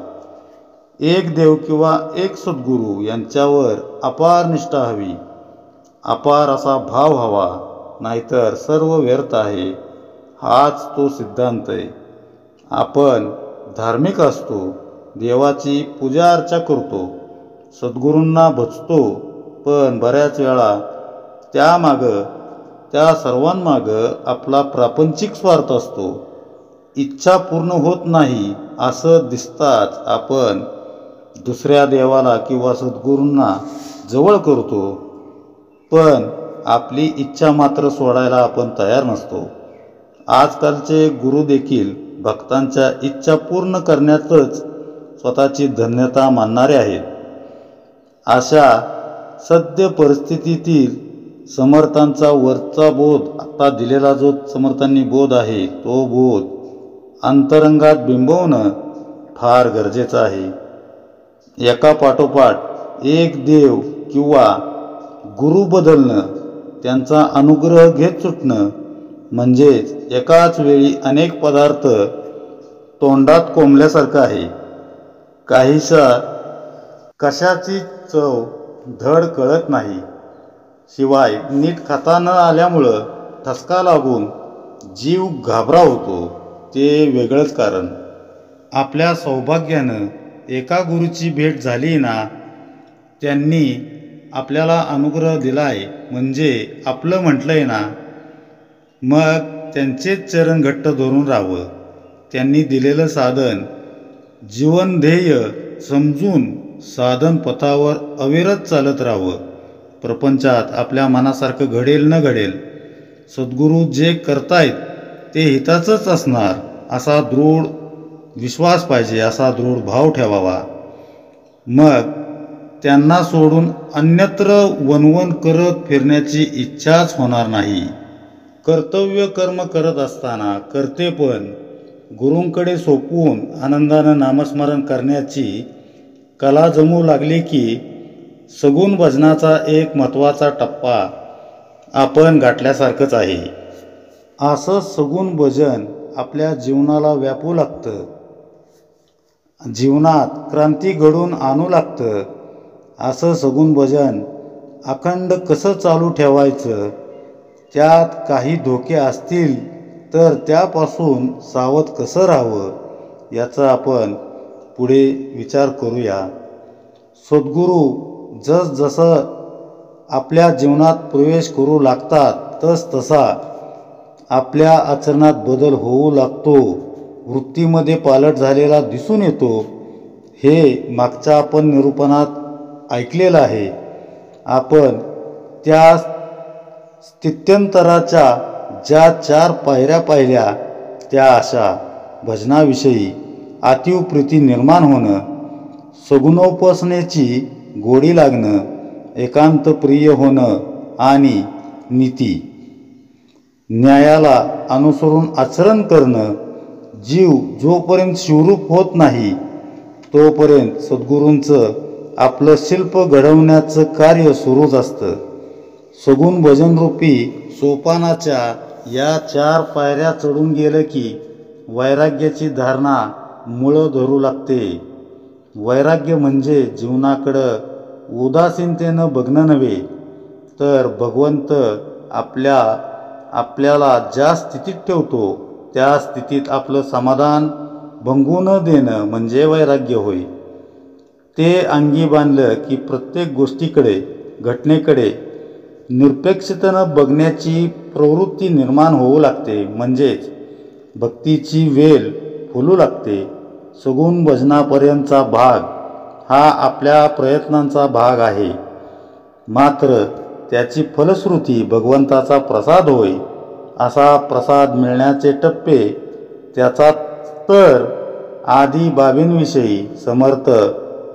एक देव किंवा एक सद्गुरू यांच्यावर अपार निष्ठा हवी, अपार असा भाव हवा, नाहीतर सर्व व्यर्थ आहे. हाच तो सिद्धांत आहे. आपण धार्मिक असतो, देवाची पूजा अर्चा करतो, सद्गुरूंना भजतो, पण बऱ्याच वेळा त्या सर्वांमागं आपला प्रापंचिक स्वार्थ असतो. इच्छा पूर्ण होत नाही असं दिसताच आपण दुसऱ्या देवाला किंवा सद्गुरूंना जवळ करतो, पण आपली इच्छा मात्र सोडायला आपण तयार नसतो. आजकालचे गुरु देखील भक्तांच्या इच्छा पूर्ण करण्यातच स्वतःची धन्यता मानणारे आहेत. अशा सद्य परिस्थितीतील समर्थांचा वरचा बोध, आता दिलेला जो समर्थांनी बोध आहे, तो बोध अंतरंगात बिंबवणं फार गरजेचं आहे. एका पाठोपाठ एक देव किंवा गुरु बदलणं, त्यांचा अनुग्रह घेत सुटणं, म्हणजेच एकाच वेळी अनेक पदार्थ तोंडात कोंबल्यासारखं आहे. काहीसा कशाची चव धड कळत नाही, शिवाय नीट खाता न आल्यामुळं ठसका लागून जीव घाबरा होतो. ते वेगळंच कारण. आपल्या सौभाग्यानं एका गुरुची भेट झाली ना, त्यांनी आपल्याला अनुग्रह दिलाय म्हणजे आपलं म्हटलंय ना, मग त्यांचेच चरण घट्ट धरून राहावं. त्यांनी दिलेलं साधन, जीवन ध्येय समजून साधन पथावर अविरत चालत राहावं. प्रपंचात आपल्या मनासारखं घडेल न घडेल, सद्गुरू जे करतायत ते हिताचंच असणार असा दृढ विश्वास पाहिजे, असा दृढ भाव ठेवावा. मग त्यांना सोडून अन्यत्र वणवण करत फिरण्याची इच्छाच होणार नाही. कर्तव्य कर्म करत असताना कर्तेपण गुरूंकडे सोपवून आनंदानं नामस्मरण करण्याची कला जमू लागली की सगुण भजनाचा एक महत्त्वाचा टप्पा आपण गाठल्यासारखंच आहे. असं सगुण भजन आपल्या जीवनाला व्यापू लागतं, जीवनात क्रांती घडून आणू लागतं. असं सगुण भजन अखंड कसं चालू ठेवायचं, त्यात काही धोके असतील तर त्यापासून सावध कसं राहावं, याचा आपण पुढे विचार करूया. सद्गुरू जसजसं आपल्या जीवनात प्रवेश करू लागतात तसतसा आपल्या आचरणात बदल होऊ लागतो, वृत्तीमध्ये पालट झालेला दिसून येतो. हे मागच्या आपण निरूपणात ऐकलेलं आहे. आपण त्या स्थित्यंतराच्या ज्या 4 पायऱ्या पाहिल्या, त्या अशा: भजनाविषयी अतीव प्रीती निर्माण होणं, सगुणोपासनेची गोडी लागणं, एकांत प्रिय होणं आणि नीती न्यायाला अनुसरून आचरण करणं. जीव जोपर्यंत शिवरूप होत नाही तोपर्यंत सद्गुरूंचं आपलं शिल्प घडवण्याचं कार्य सुरूच असतं. सगुण भजनरूपी सोपानाच्या या 4 पायऱ्या चढून गेलं की वैराग्याची धारणा मुळं धरू लागते. वैराग्य म्हणजे जीवनाकडं उदासीनतेनं बघणं नव्हे, तर भगवंत आपल्याला ज्या स्थितीत ठेवतो त्या स्थितीत आपलं समाधान भंगू न देणं म्हणजे वैराग्य होय. ते अंगी बांधलं की प्रत्येक गोष्टीकडे, घटनेकडे निरपेक्षतेनं बघण्याची प्रवृत्ती निर्माण होऊ लागते, म्हणजेच भक्तीची वेल फुलू लागते. सगुण भजनापर्यंतचा भाग हा आपल्या प्रयत्नांचा भाग आहे. मात्र त्याची फलश्रुती भगवंताचा प्रसाद होय. असा प्रसाद मिळण्याचे टप्पे, त्याचा तर आदी बाबींविषयी समर्थ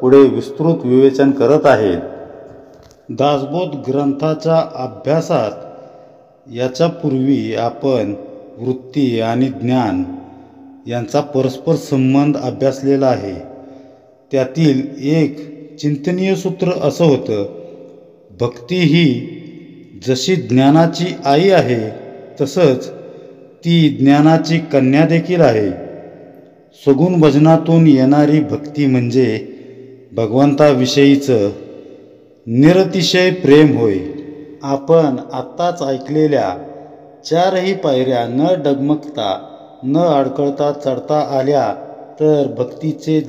पुढे विस्तृत विवेचन करत आहेत. दासबोध ग्रंथाच्या अभ्यासात याच्यापूर्वी आपण वृत्ती आणि ज्ञान यांचा परस्पर संबंध अभ्यासलेला आहे. त्यातील एक चिंतनीय सूत्र असं होतं, भक्ती ही जशी ज्ञानाची आई आहे तसंच ती ज्ञानाची कन्या देखील आहे. सगुण भजनातून येणारी भक्ती म्हणजे भगवंताविषयीचं निरतिशय प्रेम होय. आपण आत्ताच ऐकलेल्या चारही पायऱ्या न डगमगता न अडखळता चढता आल्या तर भक्तीचे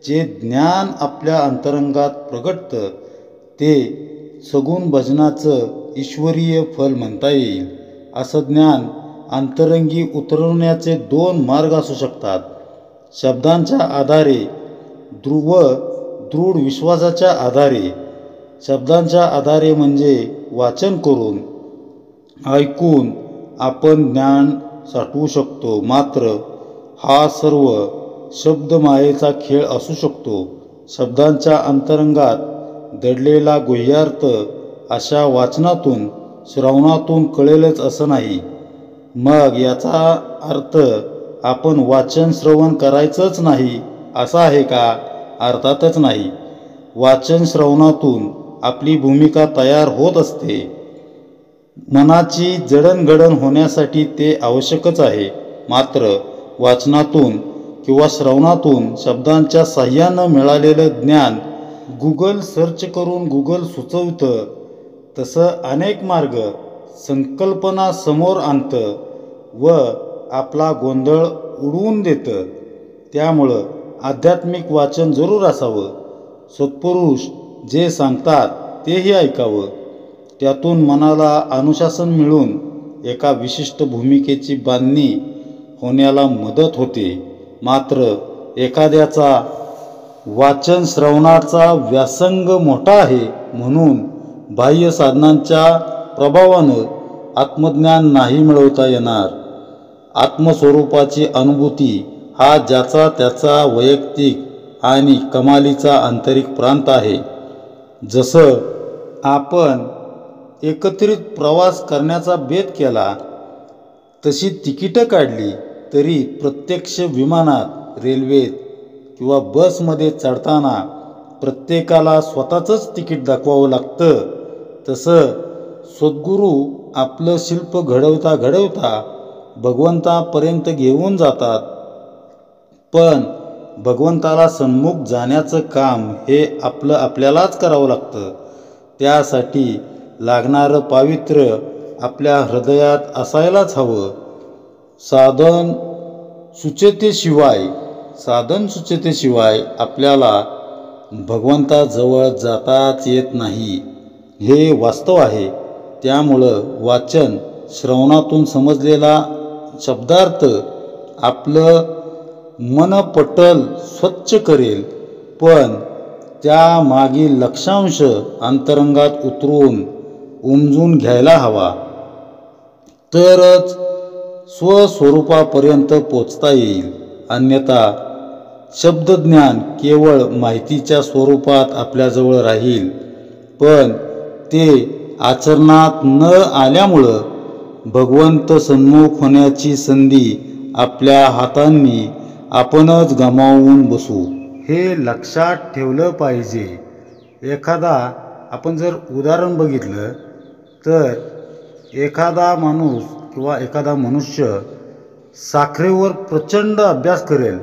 जे ज्ञान आपल्या अंतरंगात प्रगटतं ते सगुण भजनाचं ईश्वरीय फल म्हणता येईल. असं ज्ञान अंतरंगी उतरवण्याचे दोन मार्ग असू शकतात. शब्दांच्या आधारे व दृढ विश्वासाच्या आधारे. शब्दांच्या आधारे म्हणजे वाचन करून, ऐकून आपण ज्ञान साठवू शकतो. मात्र हा सर्व शब्दमायेचा खेळ असू शकतो. शब्दांच्या अंतरंगात दडलेला गुह्यार्थ अशा वाचनातून, श्रवणातून कळेलच असं नाही. मग याचा अर्थ आपण वाचन श्रवण करायचंच नाही असं आहे का? अर्थातच नाही. वाचन श्रवणातून आपली भूमिका तयार होत असते. मनाची जडणघडण होण्यासाठी ते आवश्यकच आहे. मात्र वाचनातून किंवा श्रवणातून शब्दांच्या साह्यानं मिळालेलं ज्ञान गुगल सर्च करून गुगल सुचवतं तसं अनेक मार्ग संकल्पना समोर आणतं व आपला गोंधळ उडवून देतं. त्यामुळं आध्यात्मिक वाचन जरूर असावं. सत्पुरुष जे सांगतात तेही ऐकावं. त्यातून मनाला अनुशासन मिळून एका विशिष्ट भूमिकेची बांधणी होण्याला मदत होते. मात्र एखाद्याचा वाचन श्रवणाचा व्यासंग मोठा आहे म्हणून बाह्य साधनांच्या प्रभावानं आत्मज्ञान नाही मिळवता येणार. आत्मस्वरूपाची अनुभूती हा ज्याचा त्याचा वैयक्तिक आणि कमालीचा आंतरिक प्रांत आहे. जसं आपण एकत्रित प्रवास करण्याचा बेत केला, तशी तिकीटं काढली तरी प्रत्यक्ष विमानात, रेल्वेत किंवा बसमध्ये चढताना प्रत्येकाला स्वतःचंच तिकीट दाखवावं लागतं. तसं सद्गुरू आपलं शिल्प घडवता घडवता भगवंतापर्यंत घेऊन जातात. पण भगवंताला सन्मुख जाण्याचं काम हे आपल्यालाच करावं लागतं. त्यासाठी लागणारं पावित्र्य आपल्या हृदयात असायलाच हवं. साधन सुचतेशिवाय आपल्याला भगवंताजवळ जाताच येत नाही, हे वास्तव आहे. त्यामुळं वाचन श्रवणातून समजलेला शब्दार्थ आपलं मनपटल स्वच्छ करेल, पण त्यामागील लक्षांश अंतरंगात उतरून उमजून घ्यायला हवा. तरच स्वस्वरूपापर्यंत पोचता येईल. अन्यथा शब्दज्ञान केवळ माहितीच्या स्वरूपात आपल्याजवळ राहील, पण ते आचरणात न आल्यामुळं भगवंत सन्मुख होण्याची संधी आपल्या हातांनी आपणच गमावून बसू. हे लक्षात ठेवलं पाहिजे. आपण जर उदाहरण बघितलं तर एखादा माणूस किंवा एखादा मनुष्य साखरेवर प्रचंड अभ्यास करेल.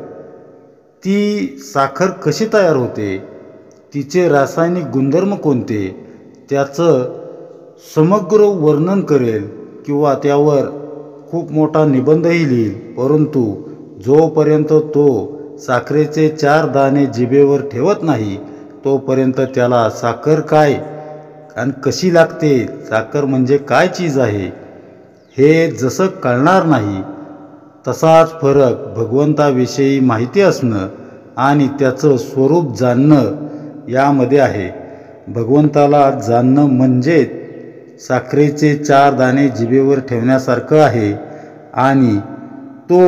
ती साखर कशी तयार होते, तिचे रासायनिक गुणधर्म कोणते, त्याचं समग्र वर्णन करेल किंवा त्यावर खूप मोठा निबंधही लिहिल. परंतु जोपर्यंत तो साखरेचे 4 दाणे जिभेवर ठेवत नाही तोपर्यंत त्याला साखर काय आणि कशी लागते, साखर म्हणजे काय चीज आहे, हे जसं कळणार नाही. तसाच फरक भगवंताविषयी माहिती असणं आणि त्याचं स्वरूप जाणणं यामध्ये आहे. भगवंताला जाणणं म्हणजेच साखरेचे 4 दाणे जिभेवर ठेवण्यासारखं आहे आणि तो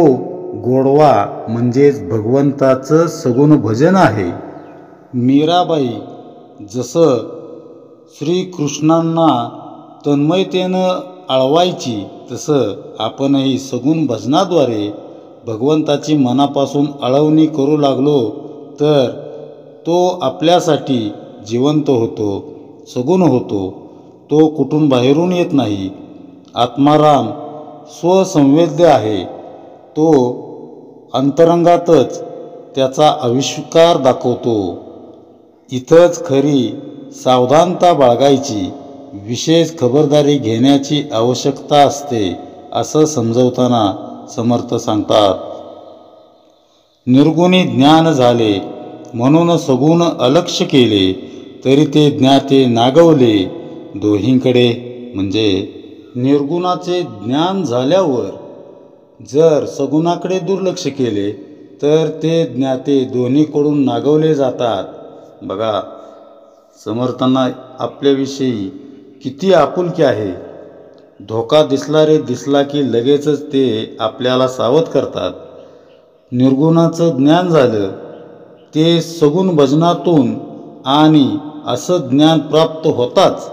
गोडवा म्हणजेच भगवंताचं सगुण भजन आहे. मीराबाई जसं श्रीकृष्णांना तन्मयतेनं आळवायची तसं आपणही सगुण भजनाद्वारे भगवंताची मनापासून आळवणी करू लागलो तर तो आपल्यासाठी जिवंत होतो, सगुण होतो. तो कुठून बाहेरून येत नाही. आत्माराम स्वसंवेद्य आहे. तो अंतरंगातच त्याचा आविष्कार दाखवतो. इथंच खरी सावधानता बाळगायची, विशेष खबरदारी घेण्याची आवश्यकता असते असं समजवताना समर्थ सांगतात. निर्गुणी ज्ञान झाले म्हणून सगुण अलक्ष्य केले, तरी ते ज्ञाते नागवले दोहींकडे. म्हणजे निर्गुणाचे ज्ञान झाल्यावर जर सगुणाकडे दुर्लक्ष केले तर ते ज्ञाते दोन्हीकडून नागवले जातात. बघा, समर्थांना आपल्याविषयी किती आपुलकी आहे. धोका दिसला की लगेचच ते आपल्याला सावध करतात. निर्गुणाचं ज्ञान झालं ते सगुण भजनातून आणि असं ज्ञान प्राप्त होताच.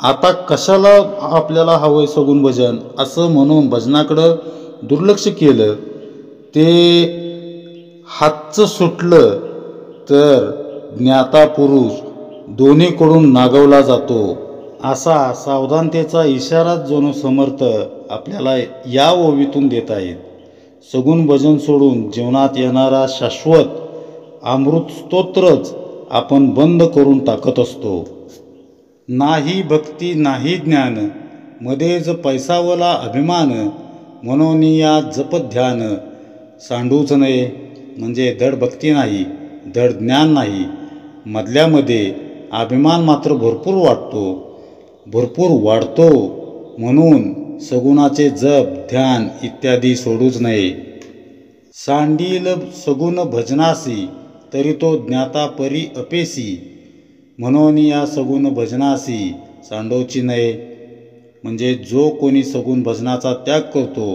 आता कशाला आपल्याला हवंय सगुण भजन असं म्हणून भजनाकडं दुर्लक्ष केलं, ते हातचं सुटलं तर ज्ञाता पुरुष दोन्हीकडून नागवला जातो. असा सावधानतेचा इशारा जणू समर्थ आपल्याला या ओवीतून देत आहेत. सगुण भजन सोडून जीवनात येणारा शाश्वत अमृत स्तोत्रच आपण बंद करून टाकत असतो. नाही भक्ती नाही ज्ञान, मध्येच पैसावला अभिमान, म्हणून या जप ध्यान सांडूच नये. म्हणजे धड भक्ती नाही, धड ज्ञान नाही, मधल्यामध्ये अभिमान मात्र भरपूर वाढतो. म्हणून सगुणाचे जप ध्यान इत्यादी सोडूच नये. सांडील सगुण भजनासी, तरी तो ज्ञाता परी अपेसी, म्हणून या सगुण भजनासी सांडोची नये. म्हणजे जो कोणी सगुण भजनाचा त्याग करतो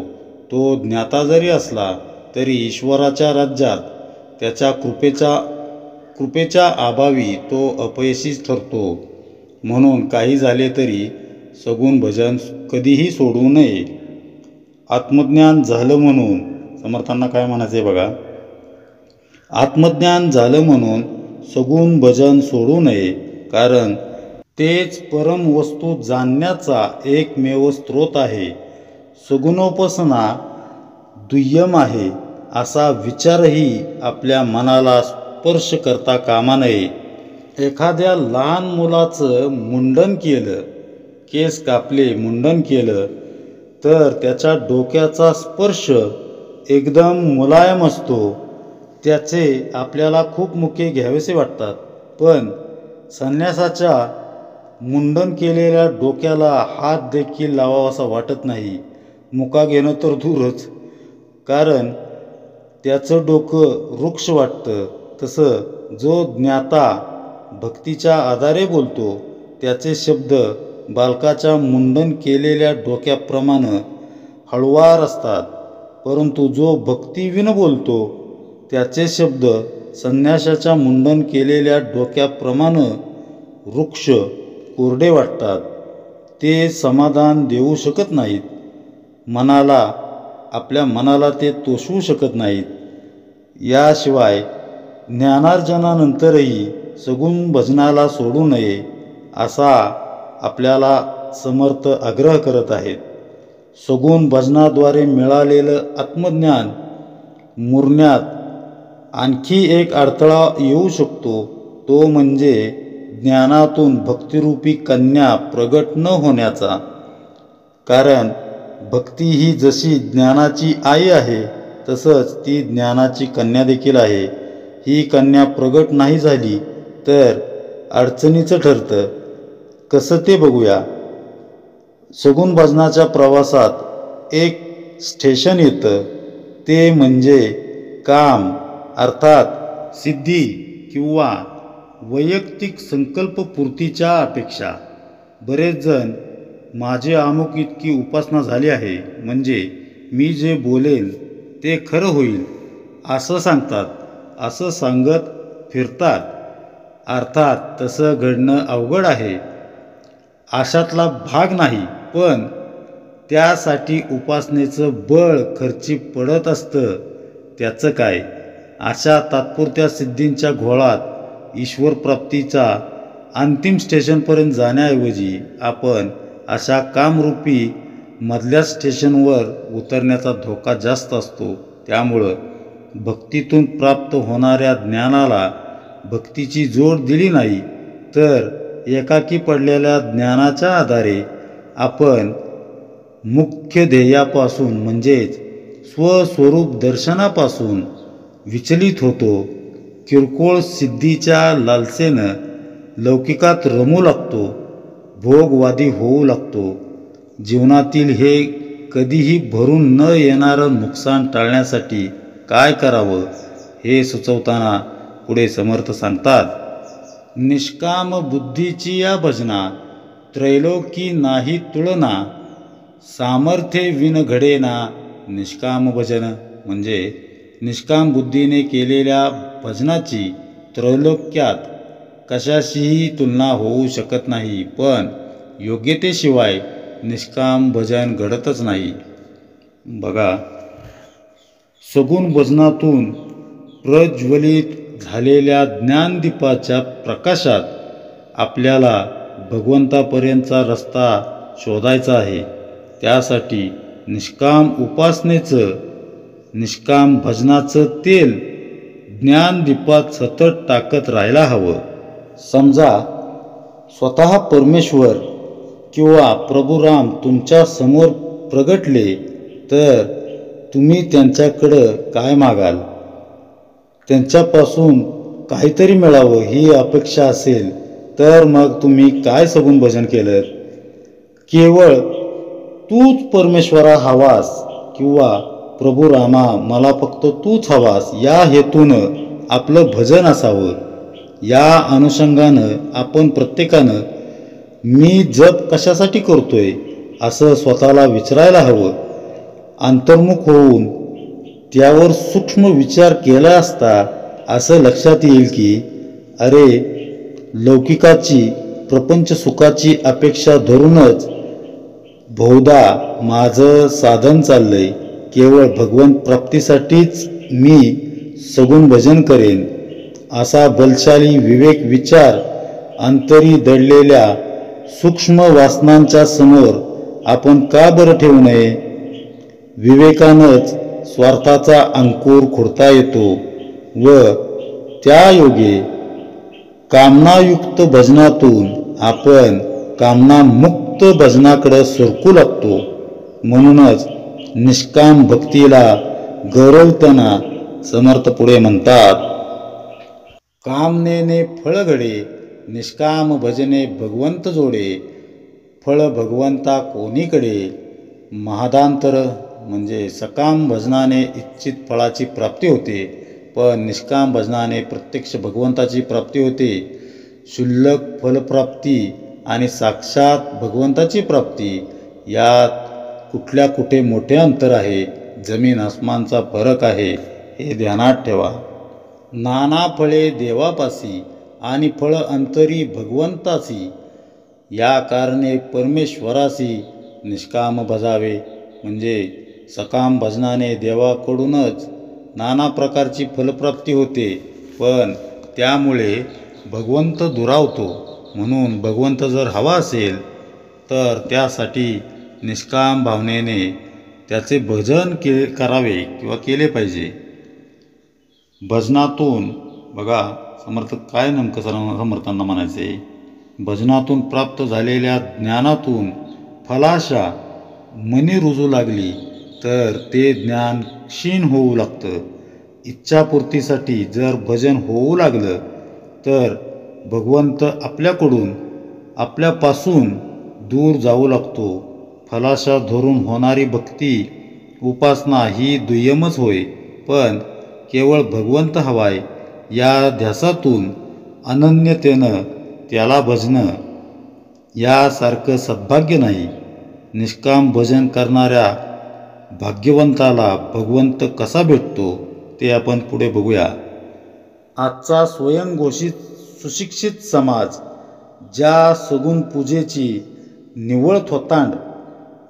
तो ज्ञाता जरी असला तरी ईश्वराच्या राज्यात त्याच्या कृपेच्या अभावी तो अपयशीच ठरतो. म्हणून काही झाले तरी सगुण भजन कधीही सोडू नये. आत्मज्ञान झालं म्हणून समर्थांना काय म्हणायचे बघा, आत्मज्ञान झालं म्हणून सगुण भजन सोडू नये, कारण तेच परम वस्तू जाणण्याचा एकमेव स्रोत आहे. सगुणोपासना दुय्यम आहे असा विचारही आपल्या मनाला स्पर्श करता कामा नये. एखाद्या लहान मुलाचं मुंडन केलं, केस कापले, मुंडन केलं तर त्याच्या डोक्याचा स्पर्श एकदम मुलायम असतो. त्याचे आपल्याला खूप मुके घ्यावेसे वाटतात. पण संन्यासाच्या मुंडन केलेल्या डोक्याला हात देखील लावावासा वाटत नाही. मुका घेणं तर दूरच, कारण त्याचं डोकं वृक्ष वाटतं. तसं जो ज्ञाता भक्तीच्या आधारे बोलतो त्याचे शब्द बालकाच्या मुंडन केलेल्या डोक्याप्रमाणे हळुवार असतात, परंतु जो भक्तीविन बोलतो त्याचे शब्द संन्यासाच्या मुंडन केलेल्या डोक्याप्रमाणे वृक्ष कोरडे वाटतात. ते समाधान देऊ शकत नाहीत. आपल्या मनाला ते तोषवू शकत नाहीत. याशिवाय ज्ञानार्जनानंतरही सगुण भजनाला सोडू नये असा आपल्याला समर्थ आग्रह करत आहेत. सगुण भजनाद्वारे मिळालेलं आत्मज्ञान मुरण्यात आणखी एक अडथळा येऊ शकतो. तो म्हणजे ज्ञानातून भक्तिरूपी कन्या प्रगट न होण्याचा. कारण भक्ती ही जशी ज्ञानाची आई आहे तसंच ती ज्ञानाची कन्या देखील आहे. ही कन्या प्रगट नाही झाली तर अडचणीचं ठरतं. कसं ते बघूया. सगुण भजनाच्या प्रवासात एक स्टेशन येतं, ते म्हणजे काम, अर्थात सिद्धी किंवा वैयक्तिक संकल्पपूर्तीच्या अपेक्षा. बरेच जण माझे अमुक इतकी उपासना झाली आहे म्हणजे मी जे बोलेन ते खरं होईल असं सांगतात. असं सांगत फिरतात. अर्थात तसं घडणं अवघड आहे, अशातला भाग नाही. पण त्यासाठी उपासनेचं बळ खर्ची पडत असतं. त्याचं काय? अशा तात्पुरत्या सिद्धींच्या घोळात ईश्वरप्राप्तीच्या अंतिम स्टेशनपर्यंत जाण्याऐवजी आपण अशा कामरूपी मधल्या स्टेशनवर उतरण्याचा धोका जास्त असतो. त्यामुळं भक्तीतून प्राप्त होणाऱ्या ज्ञानाला भक्तीची जोड दिली नाही तर एकाकी पडलेल्या ज्ञानाच्या आधारे आपण मुख्य ध्येयापासून म्हणजेच स्वस्वरूप दर्शनापासून विचलित होतो. किरकोळ सिद्धीच्या लालसेनं लौकिकात रमू लागतो, भोगवादी होऊ लागतो. जीवनातील हे कधीही भरून न येणारं नुकसान टाळण्यासाठी काय करावं हे सुचवताना पुढे समर्थ सांगतात. निष्काम बुद्धीची या भजना, त्रैलोकी नाही तुलना. सामर्थ्य विन घडेना निष्काम भजन. म्हणजे निष्काम बुद्धीने केलेल्या भजनाची त्रैलोक्यात कशाशीही तुलना होऊ शकत नाही. पण योग्यतेशिवाय निष्काम भजन घडतच नाही. बघा, सगुण भजनातून प्रज्वलित झालेल्या ज्ञानदीपाच्या प्रकाशात आपल्याला भगवंतापर्यंतचा रस्ता शोधायचा आहे. त्यासाठी निष्काम उपासनेचं, निष्काम भजनाचं तेल ज्ञानदीपात सतत टाकत राहायला हवं. समजा स्वतः परमेश्वर किंवा प्रभू राम तुमच्या समोर प्रगटले तर तुम्ही त्यांच्याकडं काय मागाल? त्यांच्यापासून काहीतरी मिळावं ही अपेक्षा असेल तर मग तुम्ही काय सगुण भजन केलं? केवळ तूच परमेश्वरा हवास किंवा प्रभू रामा मला फक्त तूच हवास या हेतूनं आपलं भजन असावं. या अनुषंगानं आपण प्रत्येकानं मी जप कशासाठी करतोय असं स्वतःला विचारायला हवं. अंतर्मुख होऊन त्यावर सूक्ष्म विचार केला असता असं लक्षात येईल की अरे, लौकिकाची प्रपंच सुखाची अपेक्षा धरूनच बहुधा माझं साधन चाललंय. केवळ भगवंत प्राप्तीसाठीच मी सगुण भजन करेन असा बलशाली विवेक विचार अंतरी दडलेल्या सूक्ष्म वासनांच्या समोर आपण का बरं ठेवू नये? विवेकानंच स्वार्थाचा अंकुर खुडता येतो व त्या योगे कामनायुक्त भजनातून आपण कामनामुक्त भजनाकडे सरकू लागतो. म्हणूनच निष्काम भक्तीला गौरवताना समर्थ पुढे म्हणतात, कामनेने फळ घडे, निष्काम भजने भगवंत जोडे. फळ भगवंता कोणीकडे? महादांतर. म्हणजे सकाम भजनाने इच्छित फळाची प्राप्ती होते, पण निष्काम भजनाने प्रत्यक्ष भगवंताची प्राप्ती होते. क्षुल्लक फलप्राप्ती आणि साक्षात भगवंताची प्राप्ती यात कुठल्या कुठे मोठे अंतर आहे. जमीन आसमानचा फरक आहे हे ध्यानात ठेवा. नाना फळे देवापासी आणि फळ अंतरी भगवंतासी. या कारणे परमेश्वरासी निष्काम भजावे. म्हणजे सकाम भजनाने देवाकडूनच नाना प्रकारची फलप्राप्ती होते, पण त्यामुळे भगवंत दुरावतो. म्हणून भगवंत जर हवा असेल तर त्यासाठी निष्काम भावनेने त्याचे भजन करावे किंवा केले पाहिजे. भजनातून बघा समर्थ काय नेमकं समर्थांना म्हणायचे, भजनातून प्राप्त झालेल्या ज्ञानातून फलाशा मनी रुजू लागली तर ते ज्ञान क्षीण होऊ लागतं. इच्छापूर्तीसाठी जर भजन होऊ लागलं तर भगवंत आपल्याकडून आपल्यापासून दूर जाऊ लागतो. फलाशा धरून होणारी भक्ती उपासना ही दुय्यमच होय, पण केवळ भगवंत हवाय या ध्यासातून अनन्यतेनं त्याला भजणं यासारखं सद्भाग्य नाही. निष्काम भजन करणाऱ्या भाग्यवंताला भगवंत कसा भेटतो ते आपण पुढे बघूया. आजचा स्वयंघोषित सुशिक्षित समाज ज्या सगुण पूजेची निव्वळ थोतांड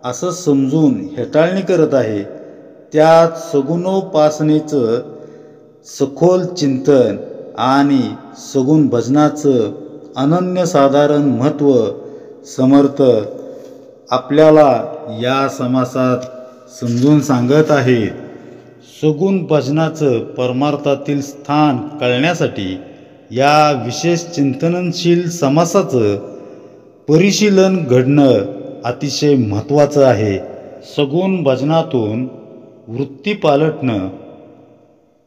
असं समजून हेटाळणी करत आहे, त्यात सगुणोपासनेचं सखोल चिंतन आणि सगुण भजनाचं अनन्यसाधारण महत्त्व समर्थ आपल्याला या समासात समजून सांगत आहेत. सगुण भजनाचं परमार्थातील स्थान कळण्यासाठी या विशेष चिंतनशील समासाचं परिशीलन घडणं अतिशय महत्त्वाचं आहे. सगुण भजनातून वृत्ती पालटणं,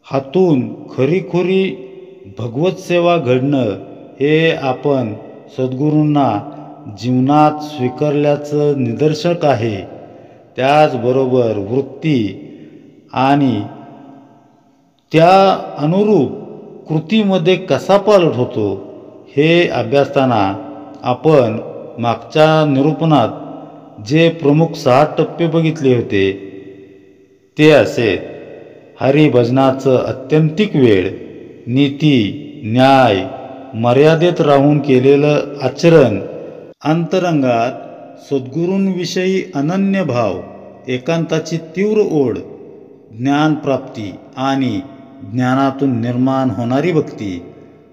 हातून खरीखुरी भगवत सेवा घडणं हे आपण सद्गुरूंना जीवनात स्वीकारल्याचं निदर्शक आहे. त्याचबरोबर वृत्ती आणि त्या अनुरूप कृतीमध्ये कसा पालट होतो हे अभ्यासताना आपण मागच्या निरूपणात जे प्रमुख 6 टप्पे बघितले होते ते असे: हरिभजनाचं अत्यंतिक वेळ, नीती, न्याय, मर्यादेत राहून केलेलं आचरण, अंतरंगात सद्गुरूंविषयी अनन्य भाव, एकांताची तीव्र ओढ, ज्ञानप्राप्ती आणि ज्ञानातून निर्माण होणारी भक्ती.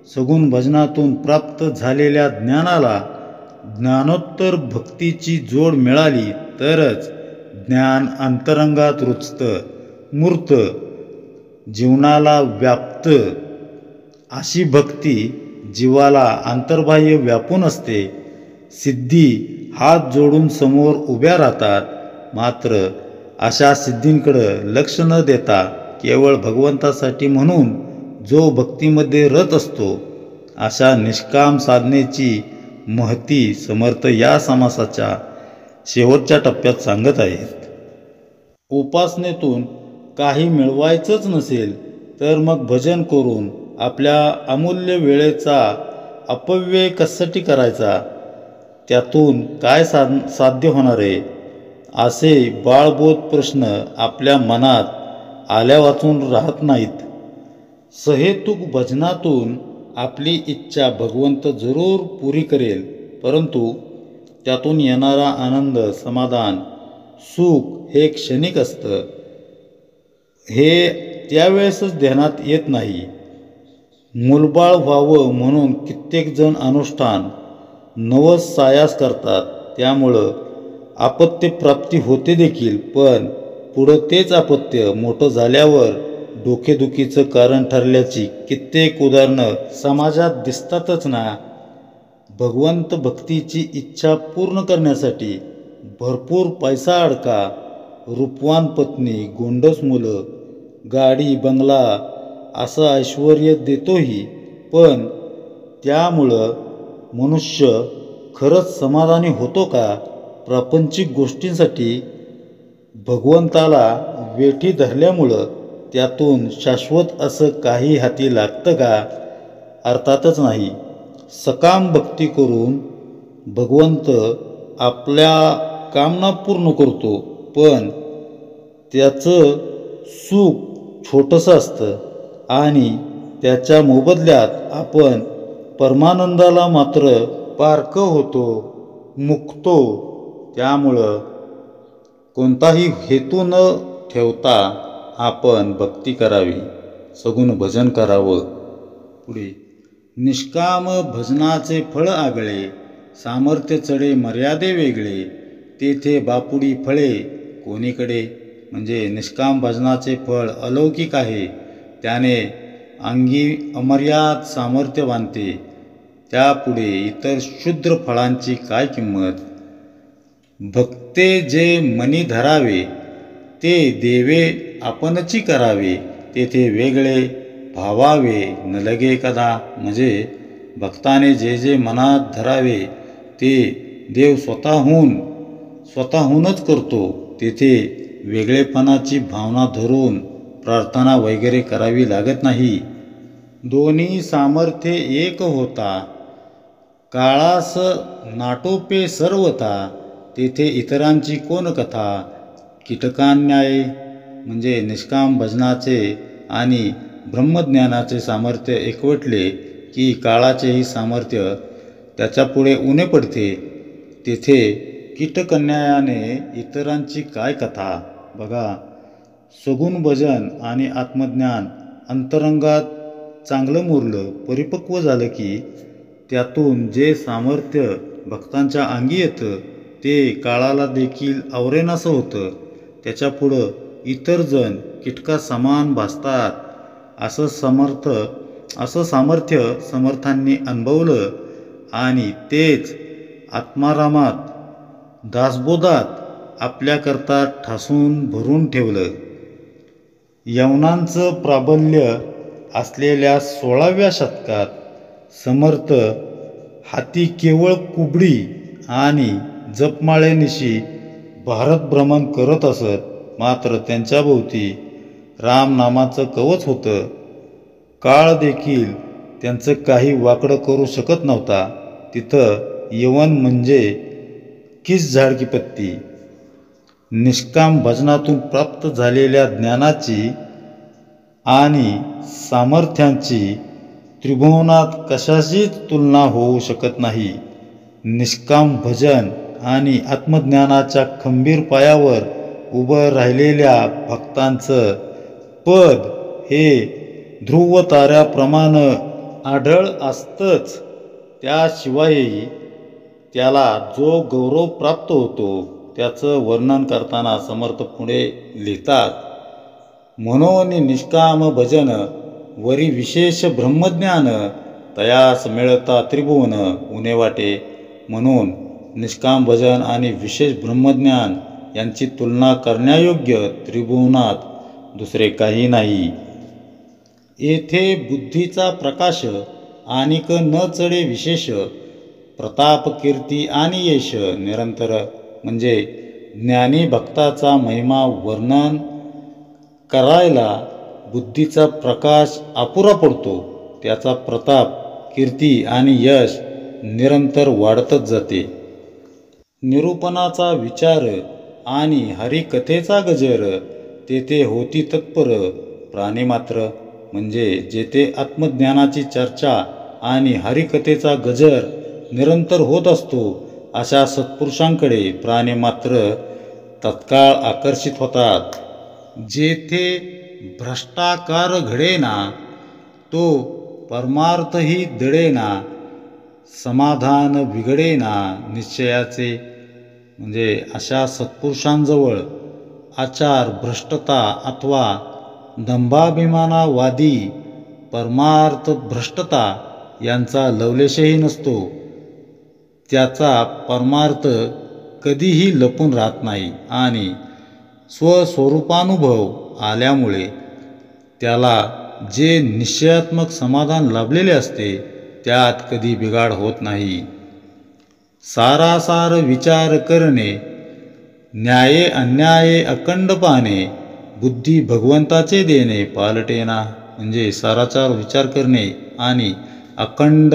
सगुण भजनातून प्राप्त झालेल्या ज्ञानाला ज्ञानोत्तर भक्तीची जोड मिळाली तरच ज्ञान अंतरंगात रुजतं, मूर्त, जीवनाला व्यापतं. अशी भक्ती जीवाला अंतर्बाह्य व्यापून असते. सिद्धी हात जोडून समोर उभ्या राहतात. मात्र अशा सिद्धींकडं लक्ष न देता केवळ भगवंतासाठी म्हणून जो भक्तीमध्ये रत असतो, अशा निष्काम साधनेची महती समर्थ या समासाच्या शेवटच्या टप्प्यात सांगत आहेत. उपासनेतून काही मिळवायचंच नसेल तर मग भजन करून आपल्या अमूल्य वेळेचा अपव्यय कशासाठी करायचा, त्यातून काय साध्य होणार आहे, असे बाळबोध प्रश्न आपल्या मनात आल्या वाचून राहत नाहीत. सहेतुक भजनातून आपली इच्छा भगवंत जरूर पुरी करेल, परंतु त्यातून येणारा आनंद, समाधान, सुख हे क्षणिक असतं. हे त्यावेळेसच ध्यानात येत नाही. मूलबाळ व्हावं म्हणून कित्येक जण अनुष्ठान, नवस सायास करतात. त्यामुळं अपत्यप्राप्ती होते देखील, पण पुढं तेच अपत्य मोठं झाल्यावर डोकेदुखीचं कारण ठरल्याची कित्येक उदाहरणं समाजात दिसतातच ना. भगवंत भक्तीची इच्छा पूर्ण करण्यासाठी भरपूर पैसा अडका, रूपवान पत्नी, गोंडस मुलं, गाडी, बंगला असं ऐश्वर्य देतोही, पण त्यामुळं मनुष्य खरंच समाधानी होतो का? प्रापंचिक गोष्टींसाठी भगवंताला वेठी धरल्यामुळं त्यातून शाश्वत असं काही हाती लागतं का? अर्थातच नाही. सकाम भक्ती करून भगवंत आपल्या कामना पूर्ण करतो, पण त्याचं सुख छोटंसं असतं आणि त्याच्या मोबदल्यात आपण परमानंदाला मात्र पारकं होतो, मुक्तो. त्यामुळं कोणताही हेतू न ठेवता आपण भक्ती करावी, सगुण भजन करावं. पुढे निष्काम भजनाचे फळ आगळे, सामर्थ्य चढे मर्यादे वेगळे, तेथे बापुडी फळे कोणीकडे. म्हणजे निष्काम भजनाचे फळ अलौकिक आहे. त्याने अंगी अमर्याद सामर्थ्य बांधते. त्यापुढे इतर क्षुद्र फळांची काय किंमत. भक्ते जे मनी धरावे, ते देवे आपणची करावे, तेथे वेगळे भावावे न लगे कदा. म्हणजे भक्ताने जे जे मनात धरावे ते देव स्वतःहूनच करतो. तेथे वेगळेपणाची भावना धरून प्रार्थना वगैरे करावी लागत नाही. दोन्ही सामर्थ्य एक होता, काळास नाटोपे सर्वथा, तेथे इतरांची कोण कथा. कीटकान्याय म्हणजे निष्काम भजनाचे आणि ब्रह्मज्ञानाचे सामर्थ्य एकवटले की काळाचेही सामर्थ्य त्याच्यापुढे उणे पडते. तेथे कीटकन्यायाने इतरांची काय कथा. बघा, सगुण भजन आणि आत्मज्ञान अंतरंगात चांगलं मुरलं, परिपक्व झालं की त्यातून जे सामर्थ्य भक्तांच्या अंगी येतं ते काळाला देखील आवरेनासं होतं. त्याच्यापुढं इतर जण कीटका समान भासतात. असं सामर्थ्य समर्थांनी अनुभवलं आणि तेच आत्मारामात दासबोधात आपल्याकरता ठासून भरून ठेवलं. यवनांचं प्राबल्य असलेल्या 16व्या शतकात समर्थ हाती केवळ कुबडी आणि जपमाळेनिशी भारत भ्रमण करत असत. मात्र त्यांच्याभोवती रामनामाचं कवच होतं. काळ देखील त्यांचं काही वाकडं करू शकत नव्हता. तिथं यवन म्हणजे किस झाडकी पत्ती. निष्काम भजनातून प्राप्त झालेल्या ज्ञानाची आणि सामर्थ्यांची त्रिभुवनात कशाचीच तुलना होऊ शकत नाही. निष्काम भजन आणि आत्मज्ञानाच्या खंबीर पायावर उभं राहिलेल्या भक्तांचं पद हे ध्रुव ताऱ्याप्रमाणे आढळ असतंच. त्याशिवायही त्याला जो गौरव प्राप्त होतो त्याचं वर्णन करताना समर्थ पुढे लिहितात. म्हणून निष्काम भजन वरी विशेष ब्रह्मज्ञान, तयास मिळता त्रिभुवन उणे वाटे. म्हणून निष्काम भजन आणि विशेष ब्रह्मज्ञान यांची तुलना करण्यायोग्य त्रिभुवनात दुसरे काही नाही. येथे बुद्धीचा प्रकाश आणिक न चढे विशेष, प्रताप कीर्ती आणि यश निरंतर. म्हणजे ज्ञानी भक्ताचा महिमा वर्णन करायला बुद्धीचा प्रकाश अपुरा पडतो. त्याचा प्रताप, कीर्ती आणि यश निरंतर वाढतच जाते. निरूपणाचा विचार आणि हरिकथेचा गजर तेथे होती तत्पर प्राणी मात्र. म्हणजे जेथे आत्मज्ञानाची चर्चा आणि हरिकथेचा गजर निरंतर होत असतो अशा सत्पुरुषांकडे प्राणी मात्र तत्काळ आकर्षित होतात. जेथे भ्रष्टाकार घडेना तो परमार्थही दडेना, समाधान बिघडेना निश्चयाचे. म्हणजे अशा सत्पुरुषांजवळ आचार भ्रष्टता अथवा दंभाभिमानावादी परमार्थ भ्रष्टता यांचा लवलेशही नसतो. त्याचा परमार्थ कधीही लपून राहत नाही आणि स्वस्वरूपानुभव आल्यामुळे त्याला जे निश्चयात्मक समाधान लाभलेले असते त्यात कधी बिघाड होत नाही. सारासार विचार करणे, न्याये अन्याये अखंड पाहणे, बुद्धी भगवंताचे देणे पालटेना. म्हणजे सारासार विचार करणे आणि अखंड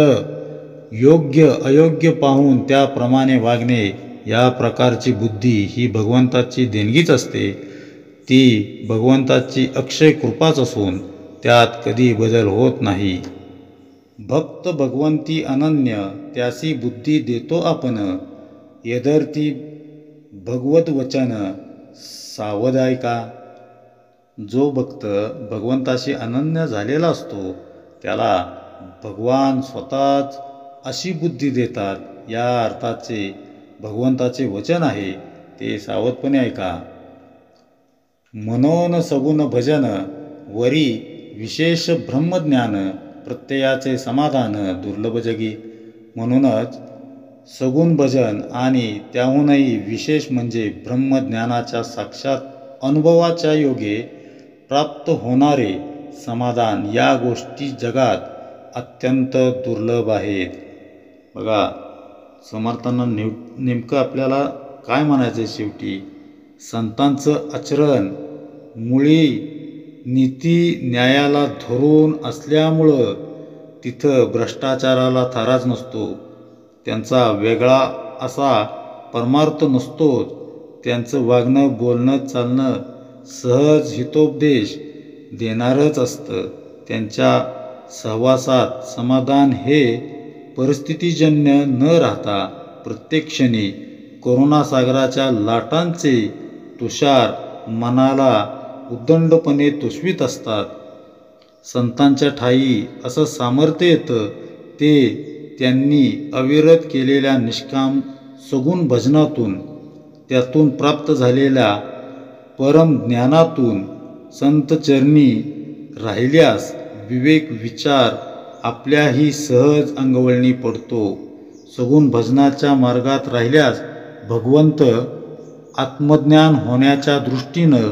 योग्य अयोग्य पाहून त्याप्रमाणे वागणे, या प्रकारची बुद्धी ही भगवंताची देणगीच असते. ती भगवंताची अक्षय कृपाच असून त्यात कधी बदल होत नाही. भक्त भगवंती अनन्य, त्यासी बुद्धी देतो आपण, यदर्थी भगवत वचन सावध ऐका. जो भक्त भगवंताशी अनन्य झालेला असतो त्याला भगवान स्वतःच अशी बुद्धी देतात. या अर्थाचे भगवंताचे वचन आहे ते सावधपणे ऐका. म्हणून सगुण भजन वरी विशेष ब्रह्मज्ञान, प्रत्ययाचे समाधान दुर्लभ जगी. म्हणूनच सगुण भजन आणि त्याहूनही विशेष म्हणजे ब्रह्मज्ञानाच्या साक्षात अनुभवाच्या योगे प्राप्त होणारे समाधान या गोष्टी जगात अत्यंत दुर्लभ आहेत. बघा, समर्थांना नेमकं आपल्याला काय म्हणायचं आहे शेवटी. संतांचं आचरण मुळी नीती न्यायाला धरून असल्यामुळं तिथं भ्रष्टाचाराला थाराच नसतो. त्यांचा वेगळा असा परमार्थ नसतोच. त्यांचं वागणं बोलणं चालणं सहज हितोपदेश देणारच असतं. त्यांच्या सहवासात समाधान हे परिस्थितीजन्य न राहता प्रत्येक क्षणी करुणासागराच्या लाटांचे तुषार मनाला उदंडपणे तुषवीत असतात. संतांच्या ठायी असं सामर्थ्य येतं ते त्यांनी अविरत केलेल्या निष्काम सगुण भजनातून, त्यातून प्राप्त झालेल्या परम ज्ञानातून. संतचरणी राहिल्यास विवेक विचार आपल्याही सहज अंगवळणी पडतो. सगुण भजनाच्या मार्गात राहिल्यास भगवंत आत्मज्ञान होण्याच्या दृष्टीनं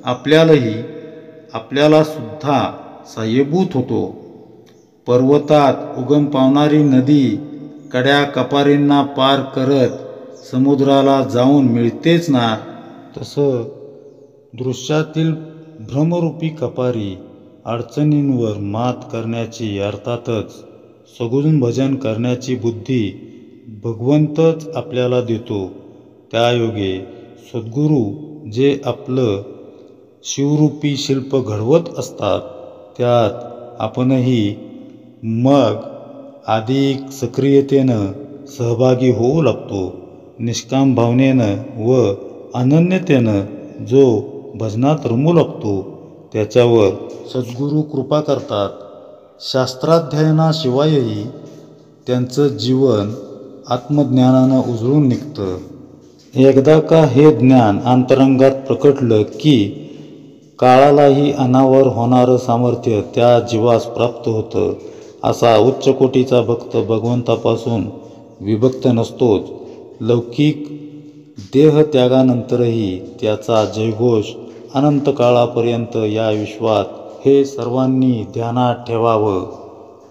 आपल्याला सुद्धा साह्यभूत होतो. पर्वतात उगम पावणारी नदी कड्या कपारींना पार करत समुद्राला जाऊन मिळतेच ना, तसं दृश्यातील भ्रमरूपी कपारी अडचणींवर मात करण्याची, अर्थातच सगुण भजन करण्याची बुद्धी भगवंतच आपल्याला देतो. त्यायोगे सद्गुरू जे आपलं शिवरूपी शिल्प घडवत असतात त्यात आपणही मग अधिक सक्रियतेनं सहभागी होऊ लागतो. निष्काम भावनेनं व अनन्यतेनं जो भजनात रमू लागतो त्याच्यावर सद्गुरू कृपा करतात. शास्त्राध्ययनाशिवायही त्यांचं जीवन आत्मज्ञानानं उजळून निघतं. एकदा का हे ज्ञान अंतरंगात प्रकटलं की काळालाही अनावर होणारं सामर्थ्य त्या जीवास प्राप्त होतं. असा उच्च कोटीचा भक्त भगवंतापासून विभक्त नसतोच. लौकिक देहत्यागानंतरही त्याचा जयघोष अनंत काळापर्यंत या विश्वात, हे सर्वांनी ध्यानात ठेवावं.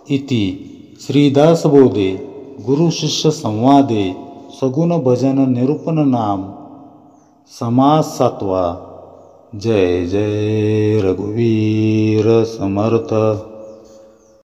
इति श्रीदासबोधे गुरुशिष्य संवादे सगुण भजन निरूपण नाम समास 7वा. जय जय रघुवीर समर्थ.